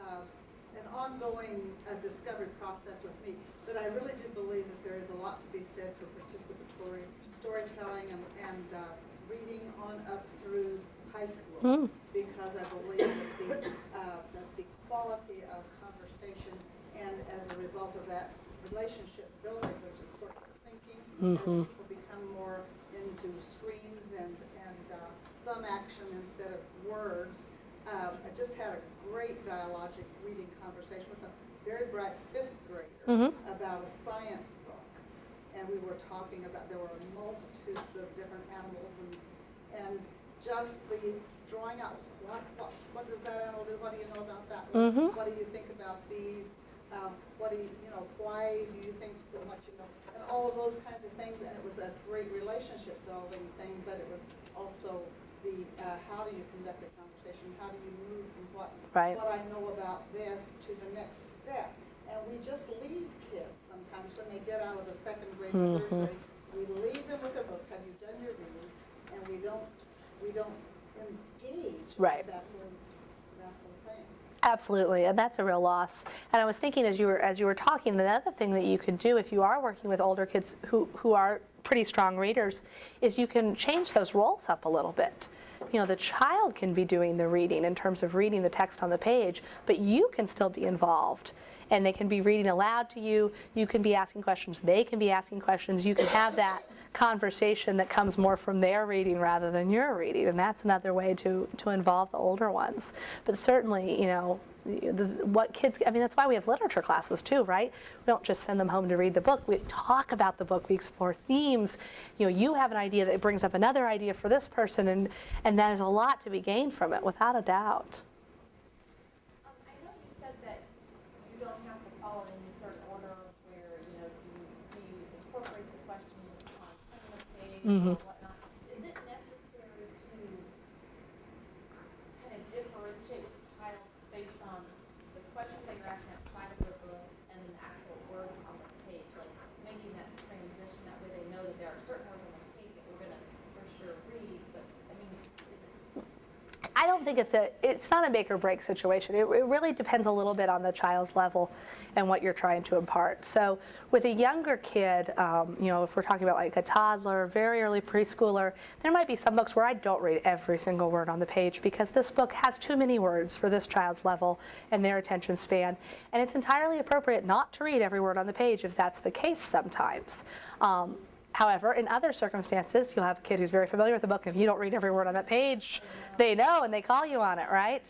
Speaker 4: an ongoing discovery process with me, but I really do believe that there is a lot to be said for participatory storytelling and reading on up through high school, because I believe that the quality of conversation, and as a result of that, relationship building, which is sort of sinking as people become more into screens and thumb action instead of words. I just had a great Dialoge Reading conversation with a very bright fifth grader about a science book, and we were talking about, there were multitudes of different animals and just the drawing out, what does that animal do? What do you know about that one? What do you think about these? What do you know, why do you think what you know? And all of those kinds of things, and it was a great relationship building thing, but it was also the how do you conduct a conversation? How do you move from what I know about this to the next step? And we just leave kids sometimes when they get out of the second grade or third grade. We leave them with a book. Have you done your reading? And we don't engage with that whole thing.
Speaker 1: Absolutely, and that's a real loss. And I was thinking as you were talking, another thing that you could do if you are working with older kids who are pretty strong readers is you can change those roles up a little bit. You know, the child can be doing the reading in terms of reading the text on the page, but you can still be involved. And they can be reading aloud to you. You can be asking questions. They can be asking questions. You can have that conversation that comes more from their reading rather than your reading. And that's another way to involve the older ones. But certainly, you know, what kids, I mean, that's why we have literature classes too, right? We don't just send them home to read the book. We talk about the book. We explore themes. You know, you have an idea that brings up another idea for this person, and there's a lot to be gained from it, without a doubt.
Speaker 7: I know you said that you don't have to follow any certain order where, you know, do you incorporate the questions on the page or whatnot. Is it necessary to kind of differentiate with the child based on the questions that you're asking outside of the book and then the actual words on the page, like making that transition, that way they know that there are certain words on the page that we're going to for sure read, but I mean, is it?
Speaker 1: I don't think it's not a make or break situation. It really depends a little bit on the child's level and what you're trying to impart. So with a younger kid, you know, if we're talking about like a toddler, very early preschooler, there might be some books where I don't read every single word on the page because this book has too many words for this child's level and their attention span. And it's entirely appropriate not to read every word on the page if that's the case sometimes. However, in other circumstances, you'll have a kid who's very familiar with the book. If you don't read every word on that page, they know and they call you on it, right?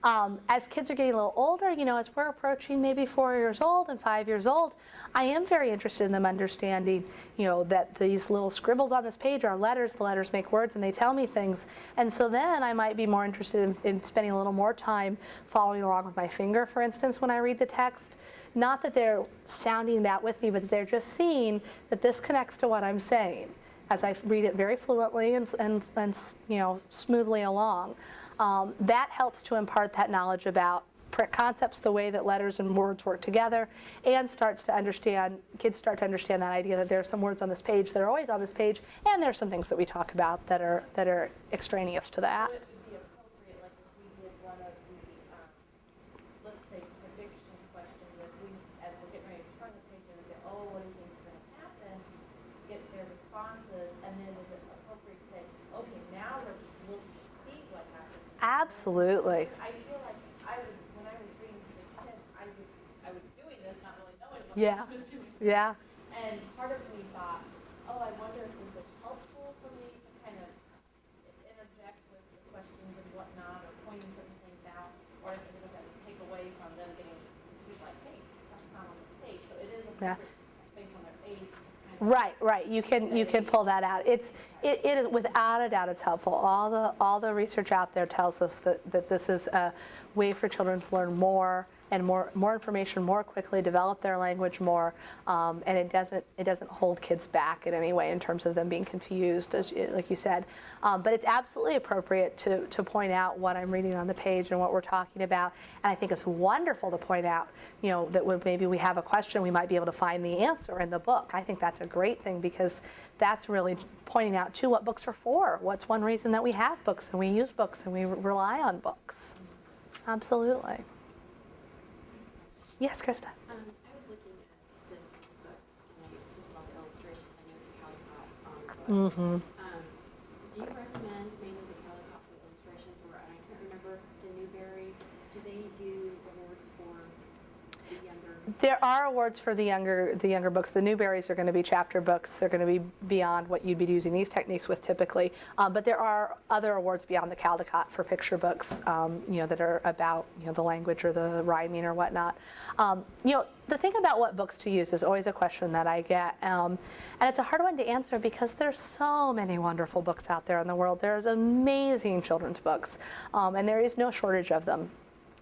Speaker 1: As kids are getting a little older, you know, as we're approaching maybe 4 years old and 5 years old, I am very interested in them understanding, you know, that these little scribbles on this page are letters. The letters make words and they tell me things. And so then I might be more interested in spending a little more time following along with my finger, for instance, when I read the text. Not that they're sounding that with me, but they're just seeing that this connects to what I'm saying as I read it very fluently and you know, smoothly along. That helps to impart that knowledge about concepts, the way that letters and words work together, and kids start to understand that idea that there are some words on this page that are always on this page, and there are some things that we talk about that are extraneous to that.
Speaker 7: So it would be appropriate, like if we did one of the, let's say, prediction questions, if we, as we're getting ready to turn the page and we say, oh, what do you think is going to happen, get their responses, and then is it appropriate to say, okay, now let's look to see what happens.
Speaker 1: Absolutely.
Speaker 7: I feel like when I was reading to the kids, I was doing this, not really knowing what
Speaker 1: Yeah.
Speaker 7: I was doing.
Speaker 1: Yeah.
Speaker 7: And part of me thought, oh, I wonder if this is helpful for me to kind of interject with the questions and whatnot, or pointing certain things out, or if it's going to take away from them getting confused, like, hey, that's not on the page. So it is appropriate based on their age.
Speaker 1: Right. You can pull that out. It is without a doubt it's helpful. All the research out there tells us that this is a way for children to learn more and more information more quickly, develop their language more, and it doesn't hold kids back in any way in terms of them being confused, like you said. But it's absolutely appropriate to point out what I'm reading on the page and what we're talking about. And I think it's wonderful to point out, you know, that when maybe we have a question, we might be able to find the answer in the book. I think that's a great thing because that's really pointing out too what books are for. What's one reason that we have books and we use books and we rely on books? Absolutely. Yes, Krista.
Speaker 5: I was looking at this book, and I just love the illustrations. I know it's a Caldecott book. Do you recommend mainly the Caldecott for
Speaker 1: There are awards for the younger books. The Newberries are going to be chapter books. They're going to be beyond what you'd be using these techniques with typically. But there are other awards beyond the Caldecott for picture books, that are about the language or the rhyming or whatnot. The thing about what books to use is always a question that I get, and it's a hard one to answer because there's so many wonderful books out there in the world. There's amazing children's books, and there is no shortage of them.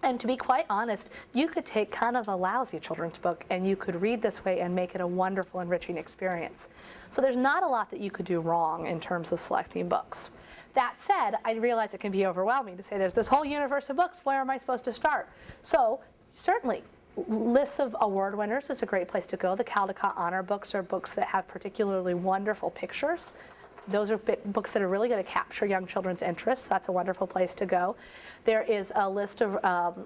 Speaker 1: And to be quite honest, you could take kind of a lousy children's book and you could read this way and make it a wonderful, enriching experience. So there's not a lot that you could do wrong in terms of selecting books. That said, I realize it can be overwhelming to say there's this whole universe of books, where am I supposed to start? So certainly, lists of award winners is a great place to go. The Caldecott Honor books are books that have particularly wonderful pictures. Those are books that are really going to capture young children's interest. That's a wonderful place to go. There is a list of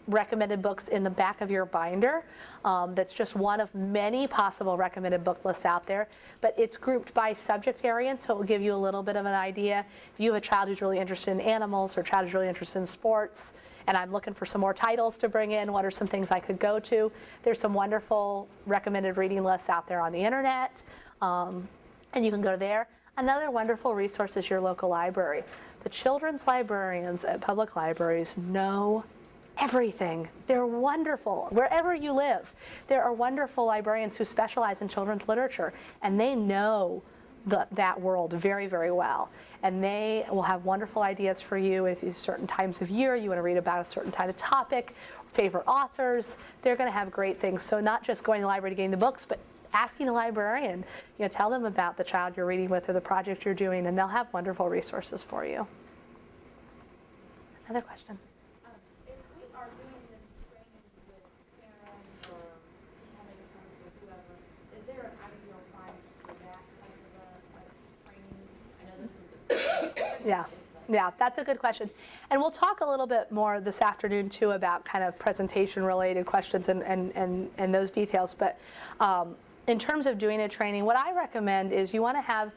Speaker 1: recommended books in the back of your binder. That's just one of many possible recommended book lists out there, but it's grouped by subject area, so it will give you a little bit of an idea. If you have a child who's really interested in animals or a child who's really interested in sports, and I'm looking for some more titles to bring in, what are some things I could go to? There's some wonderful recommended reading lists out there on the internet, and you can go there. Another wonderful resource is your local library. The children's librarians at public libraries know everything. They're wonderful. Wherever you live, there are wonderful librarians who specialize in children's literature, and they know that world very, very well. And they will have wonderful ideas for you if it's certain times of year, you want to read about a certain kind of topic, favorite authors. They're going to have great things. So not just going to the library to getting the books, but asking a librarian, tell them about the child you're reading with or the project you're doing, and they'll have wonderful resources for you. Another question?
Speaker 7: If we are doing this training with parents or superintendent or whoever, is there an ideal size for that type of a training? I know this is
Speaker 1: Yeah, that's a good question. And we'll talk a little bit more this afternoon, too, about kind of presentation-related questions and those details. But in terms of doing a training, what I recommend is you want to have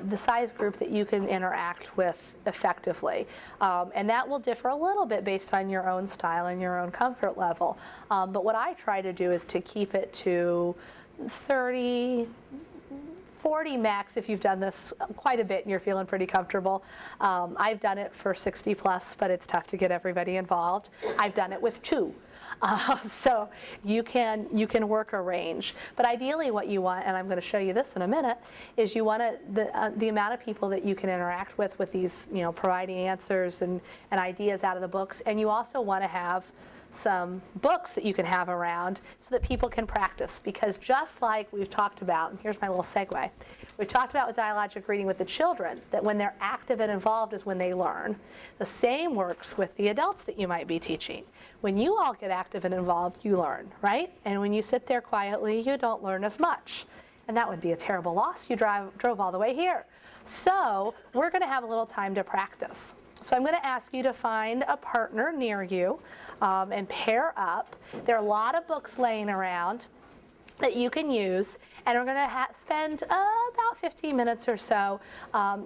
Speaker 1: the size group that you can interact with effectively. And that will differ a little bit based on your own style and your own comfort level. But what I try to do is to keep it to 30, 40 max if you've done this quite a bit and you're feeling pretty comfortable. I've done it for 60 plus, but it's tough to get everybody involved. I've done it with 2. So you can work a range. But ideally what you want, and I'm going to show you this in a minute, is you want the amount of people that you can interact with these, providing answers and ideas out of the books. And you also want to have some books that you can have around so that people can practice. Because just like we've talked about, and here's my little segue, we've talked about with dialogic reading with the children, that when they're active and involved is when they learn. The same works with the adults that you might be teaching. When you all get active and involved, you learn, right? And when you sit there quietly, you don't learn as much. And that would be a terrible loss. You drove all the way here. So we're going to have a little time to practice. So I'm going to ask you to find a partner near you and pair up. There are a lot of books laying around that you can use, and we're going to spend about 15 minutes or so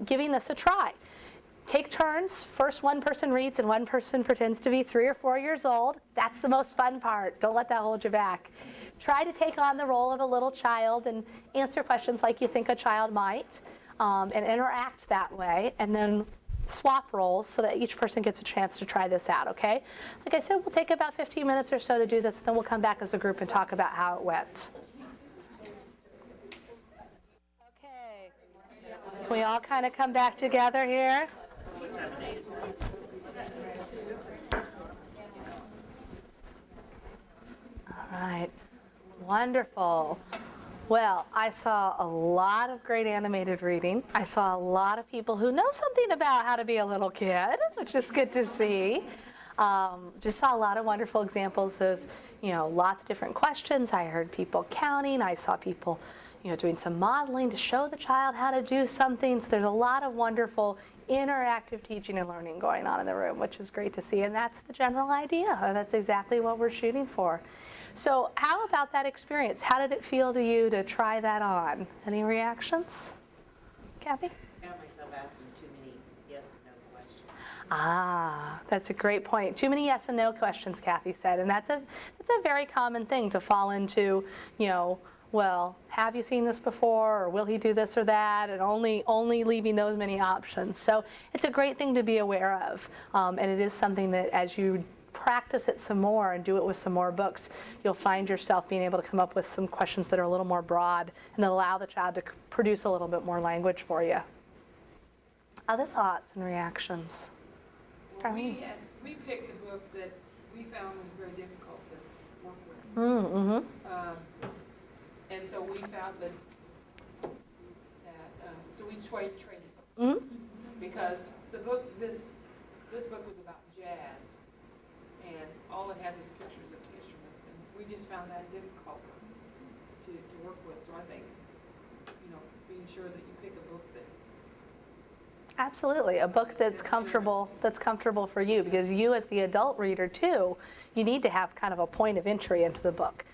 Speaker 1: giving this a try. Take turns. First one person reads and one person pretends to be 3 or 4 years old. That's the most fun part. Don't let that hold you back. Try to take on the role of a little child and answer questions like you think a child might, and interact that way, and then swap roles so that each person gets a chance to try this out, okay? Like I said, we'll take about 15 minutes or so to do this, then we'll come back as a group and talk about how it went. Okay. Can we all kind of come back together here? All right. Wonderful. Well, I saw a lot of great animated reading. I saw a lot of people who know something about how to be a little kid, which is good to see. Just saw a lot of wonderful examples of, lots of different questions. I heard people counting. I saw people, doing some modeling to show the child how to do something. So there's a lot of wonderful interactive teaching and learning going on in the room, which is great to see. And that's the general idea. That's exactly what we're shooting for. So how about that experience? How did it feel to you to try that on? Any reactions? Kathy?
Speaker 8: I found myself asking too many yes and no questions.
Speaker 1: Ah, that's a great point. Too many yes and no questions, Kathy said, and that's a very common thing to fall into, well, have you seen this before, or will he do this or that, and only leaving those many options. So it's a great thing to be aware of, and it is something that as you practice it some more and do it with some more books, you'll find yourself being able to come up with some questions that are a little more broad and that allow the child to produce a little bit more language for you. Other thoughts and reactions?
Speaker 2: Well,
Speaker 1: Darlene?
Speaker 2: we picked a book that we found was very difficult to work with.
Speaker 1: Mm-hmm.
Speaker 2: And so we found that so we traded books.
Speaker 1: Mm-hmm.
Speaker 2: Because this book was about jazz, and all it had was pictures of instruments, and we just found that difficult to work with. So I think, being sure that you pick a book that.
Speaker 1: Absolutely, a book that's comfortable for you, because you as the adult reader too, you need to have kind of a point of entry into the book.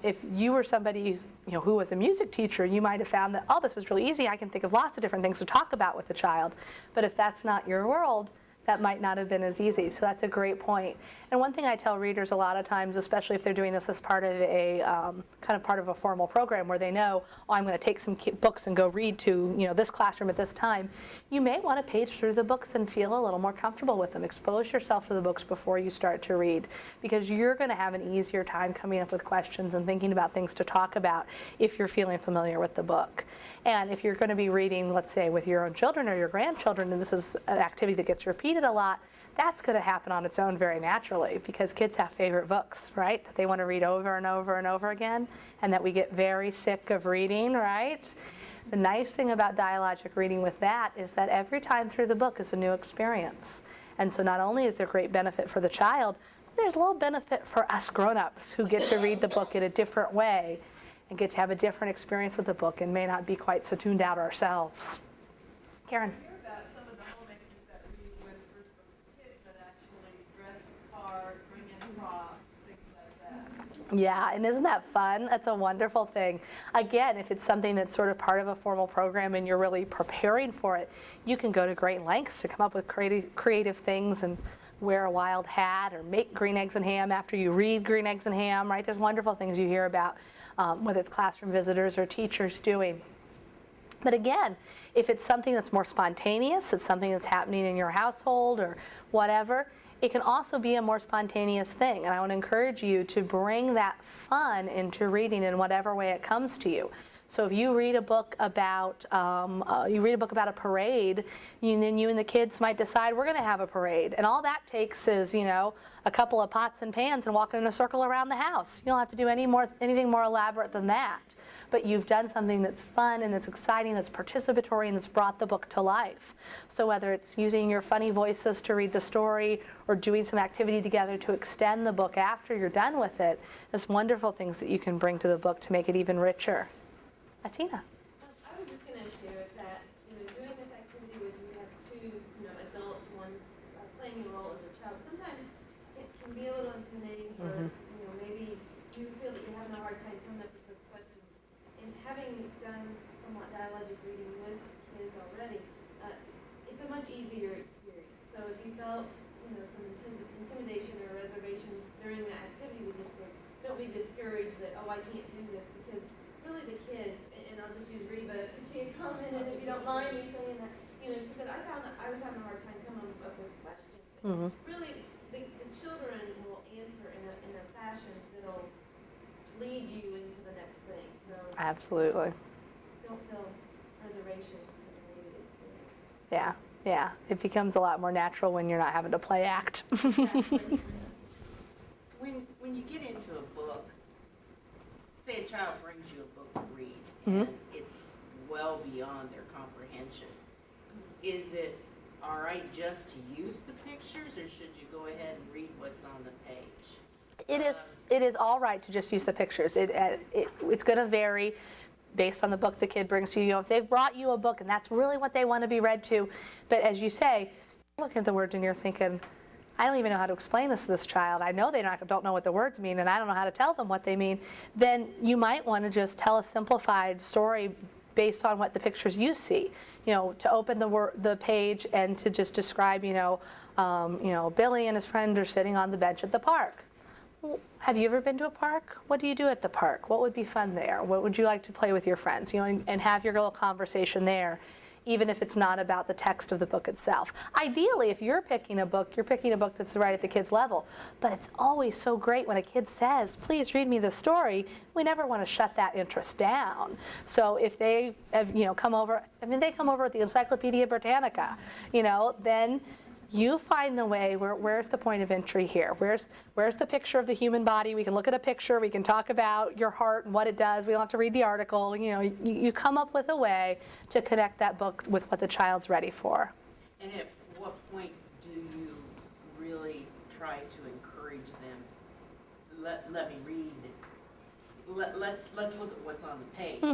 Speaker 1: If you were somebody who was a music teacher, you might have found that, oh, this is really easy, I can think of lots of different things to talk about with the child. But if that's not your world, that might not have been as easy. So that's a great point. And one thing I tell readers a lot of times, especially if they're doing this as part of a kind of part of a formal program where they know, oh, I'm going to take some books and go read to this classroom at this time, you may want to page through the books and feel a little more comfortable with them. Expose yourself to the books before you start to read, because you're going to have an easier time coming up with questions and thinking about things to talk about if you're feeling familiar with the book. And if you're going to be reading, let's say, with your own children or your grandchildren, and this is an activity that gets repeated a lot, that's going to happen on its own very naturally, because kids have favorite books, right, that they want to read over and over and over again, and that we get very sick of reading, right? The nice thing about dialogic reading with that is that every time through the book is a new experience. And so not only is there great benefit for the child, there's a little benefit for us grown-ups who get to read the book in a different way and get to have a different experience with the book and may not be quite so tuned out ourselves. Karen?
Speaker 7: I hear about some of the homemakers that read with first book kids that actually dress the card, bring in props, things like that.
Speaker 1: Yeah, and isn't that fun? That's a wonderful thing. Again, if it's something that's sort of part of a formal program and you're really preparing for it, you can go to great lengths to come up with creative things and wear a wild hat or make green eggs and ham after you read Green Eggs and Ham, right? There's wonderful things you hear about, whether it's classroom visitors or teachers doing. But again, if it's something that's more spontaneous, it's something that's happening in your household or whatever, it can also be a more spontaneous thing. And I want to encourage you to bring that fun into reading in whatever way it comes to you. So if you read a book about a parade, then you and the kids might decide we're going to have a parade, and all that takes is a couple of pots and pans and walking in a circle around the house. You don't have to do anything more elaborate than that. But you've done something that's fun and that's exciting, that's participatory, and that's brought the book to life. So whether it's using your funny voices to read the story or doing some activity together to extend the book after you're done with it, there's wonderful things that you can bring to the book to make it even richer. Atina.
Speaker 5: I was just going to share that, doing this activity where you have two, adults, one playing a role as a child, sometimes it can be a little intimidating, or, maybe you feel that you're having a hard time coming up with those questions. And having done somewhat dialogic reading with kids already, it's a much easier experience. So if you felt, some intimidation or reservations during the activity we just did, don't be discouraged that, oh, I can't do this, because really the kids, and I'll just use Reba, because she had commented, if you don't mind me saying that, she said, I was having a hard time coming up with questions.
Speaker 1: Mm-hmm.
Speaker 5: Really, the children will answer in a fashion that'll lead you into the next thing. So
Speaker 1: Absolutely.
Speaker 5: don't feel reservations related to it.
Speaker 1: Yeah. It becomes a lot more natural when you're not having to play act.
Speaker 8: When you get into a book, say a child brings you a book to read,
Speaker 1: Mm-hmm.
Speaker 8: and it's well beyond their comprehension, is it all right just to use the pictures, or should you go ahead and read what's on the page?
Speaker 1: It is all right to just use the pictures. It's going to vary based on the book the kid brings to you. If they've brought you a book and that's really what they want to be read to, but as you say, you're looking at the words and you're thinking, I don't even know how to explain this to this child. I know they don't know what the words mean, and I don't know how to tell them what they mean. Then you might want to just tell a simplified story based on what the pictures you see. To open the page and to just describe, Billy and his friend are sitting on the bench at the park. Have you ever been to a park? What do you do at the park? What would be fun there? What would you like to play with your friends? And have your little conversation there, even if it's not about the text of the book itself. Ideally, if you're picking a book that's right at the kid's level. But it's always so great when a kid says, please read me the story. We never want to shut that interest down. So if they have, come over, they come over at the Encyclopedia Britannica, then you find the way, where's the point of entry here? Where's the picture of the human body? We can look at a picture, we can talk about your heart and what it does. We don't have to read the article. You come up with a way to connect that book with what the child's ready for.
Speaker 8: And at what point do you really try to encourage them? Let me read. Let's look at what's on the page.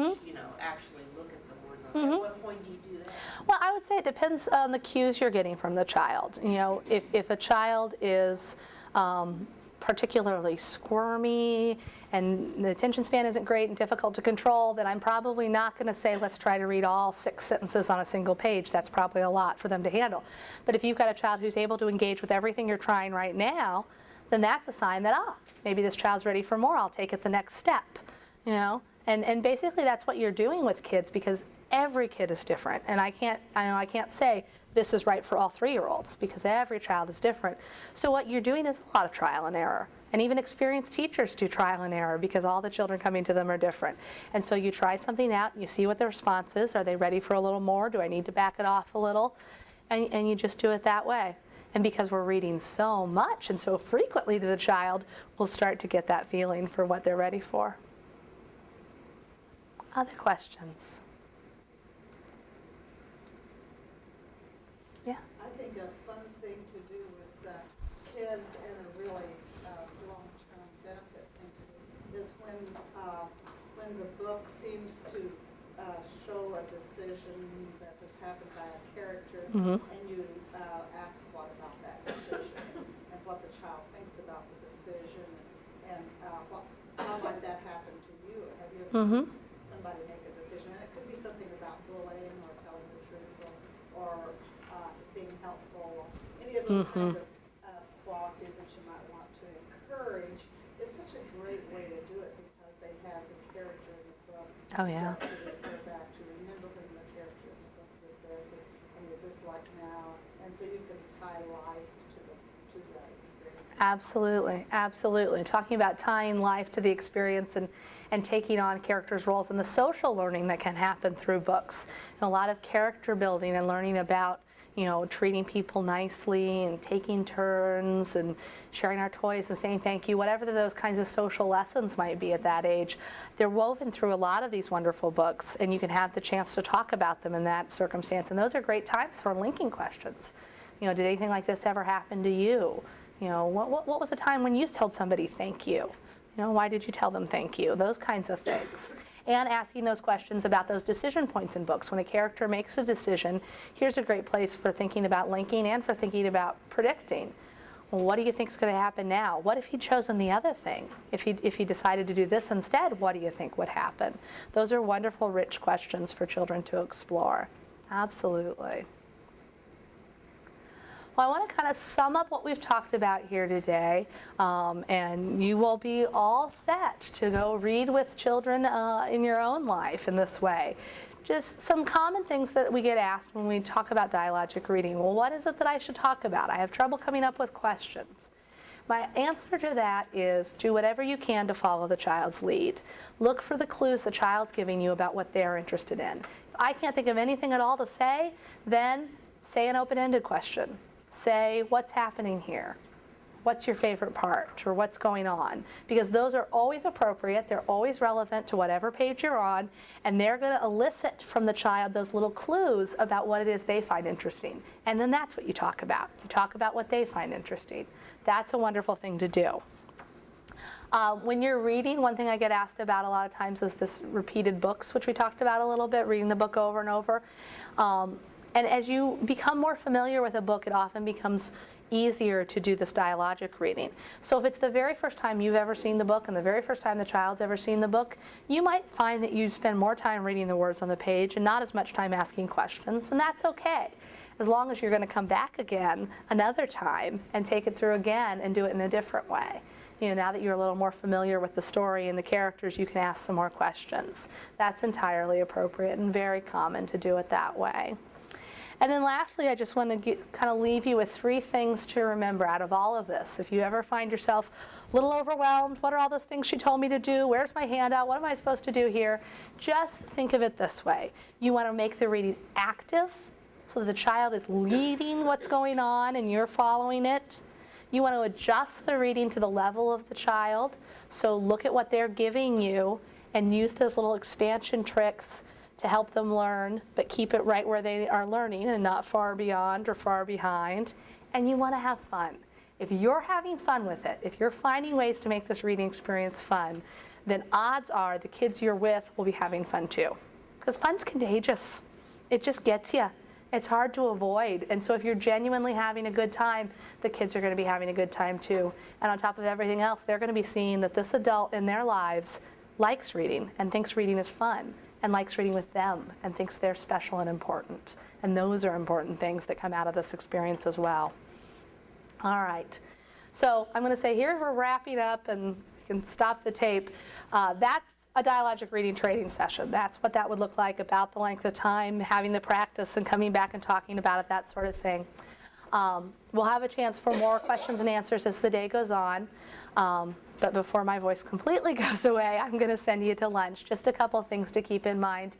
Speaker 8: Actually look at the words on the page. At what point do you do that?
Speaker 1: Well, I would say it depends on the cues you're getting from the child. If a child is particularly squirmy and the attention span isn't great and difficult to control, then I'm probably not going to say, let's try to read all 6 sentences on a single page. That's probably a lot for them to handle. But if you've got a child who's able to engage with everything you're trying right now, then that's a sign that, maybe this child's ready for more. I'll take it the next step, And basically that's what you're doing with kids, because every kid is different. And I can't say this is right for all 3-year-olds, because every child is different. So what you're doing is a lot of trial and error. And even experienced teachers do trial and error, because all the children coming to them are different. And so you try something out, you see what the response is. Are they ready for a little more? Do I need to back it off a little? And you just do it that way. And because we're reading so much and so frequently to the child, we'll start to get that feeling for what they're ready for. Other questions? Yeah?
Speaker 4: I think a fun thing to do with kids and a really long-term benefit thing to do is when the book seems to show a decision that has happened by a character, and you ask what about that decision and what the child thinks about the decision, and how might that happen to you? Have you ever seen somebody make a decision? And it could be something about bullying or telling the truth or being helpful, any of those kinds of qualities that you might want to encourage. It's such a great way to do it, because they have the character in the book
Speaker 1: Oh, yeah.
Speaker 4: to refer back to. Remember when the character in the book did this, and is this like now? And so you can tie life to that experience.
Speaker 1: Absolutely, absolutely. Talking about tying life to the experience and taking on characters' roles and the social learning that can happen through books. A lot of character building and learning about, treating people nicely and taking turns and sharing our toys and saying thank you, whatever those kinds of social lessons might be at that age. They're woven through a lot of these wonderful books, and you can have the chance to talk about them in that circumstance. And those are great times for linking questions. Did anything like this ever happen to you? What was a time when you told somebody thank you? Why did you tell them thank you? Those kinds of things. And asking those questions about those decision points in books. When a character makes a decision, here's a great place for thinking about linking and for thinking about predicting. Well, what do you think is going to happen now? What if he'd chosen the other thing? If he decided to do this instead, what do you think would happen? Those are wonderful, rich questions for children to explore. Absolutely. Well, I want to kind of sum up what we've talked about here today, and you will be all set to go read with children in your own life in this way. Just some common things that we get asked when we talk about dialogic reading. Well, what is it that I should talk about? I have trouble coming up with questions. My answer to that is do whatever you can to follow the child's lead. Look for the clues the child's giving you about what they're interested in. If I can't think of anything at all to say, then say an open-ended question. Say, what's happening here? What's your favorite part? Or what's going on? Because those are always appropriate. They're always relevant to whatever page you're on. And they're going to elicit from the child those little clues about what it is they find interesting. And then that's what you talk about. You talk about what they find interesting. That's a wonderful thing to do. When you're reading, one thing I get asked about a lot of times is this repeated books, which we talked about a little bit, reading the book over and over. And as you become more familiar with a book, it often becomes easier to do this dialogic reading. So if it's the very first time you've ever seen the book and the very first time the child's ever seen the book, you might find that you spend more time reading the words on the page and not as much time asking questions, and that's okay. As long as you're going to come back again another time and take it through again and do it in a different way. Now that you're a little more familiar with the story and the characters, you can ask some more questions. That's entirely appropriate and very common to do it that way. And then lastly, I just want to kind of leave you with 3 things to remember out of all of this. If you ever find yourself a little overwhelmed, what are all those things she told me to do? Where's my handout? What am I supposed to do here? Just think of it this way. You want to make the reading active so that the child is leading what's going on and you're following it. You want to adjust the reading to the level of the child. So look at what they're giving you and use those little expansion tricks to help them learn, but keep it right where they are learning and not far beyond or far behind. And you want to have fun. If you're having fun with it, if you're finding ways to make this reading experience fun, then odds are the kids you're with will be having fun too. Because fun's contagious. It just gets you. It's hard to avoid. And so if you're genuinely having a good time, the kids are going to be having a good time too. And on top of everything else, they're going to be seeing that this adult in their lives likes reading and thinks reading is fun and likes reading with them and thinks they're special and important. And those are important things that come out of this experience as well. All right. So I'm going to say here we're wrapping up, and you can stop the tape. That's a dialogic reading training session. That's what that would look like, about the length of time, having the practice and coming back and talking about it, that sort of thing. We'll have a chance for more questions and answers as the day goes on. But before my voice completely goes away, I'm going to send you to lunch. Just a couple things to keep in mind.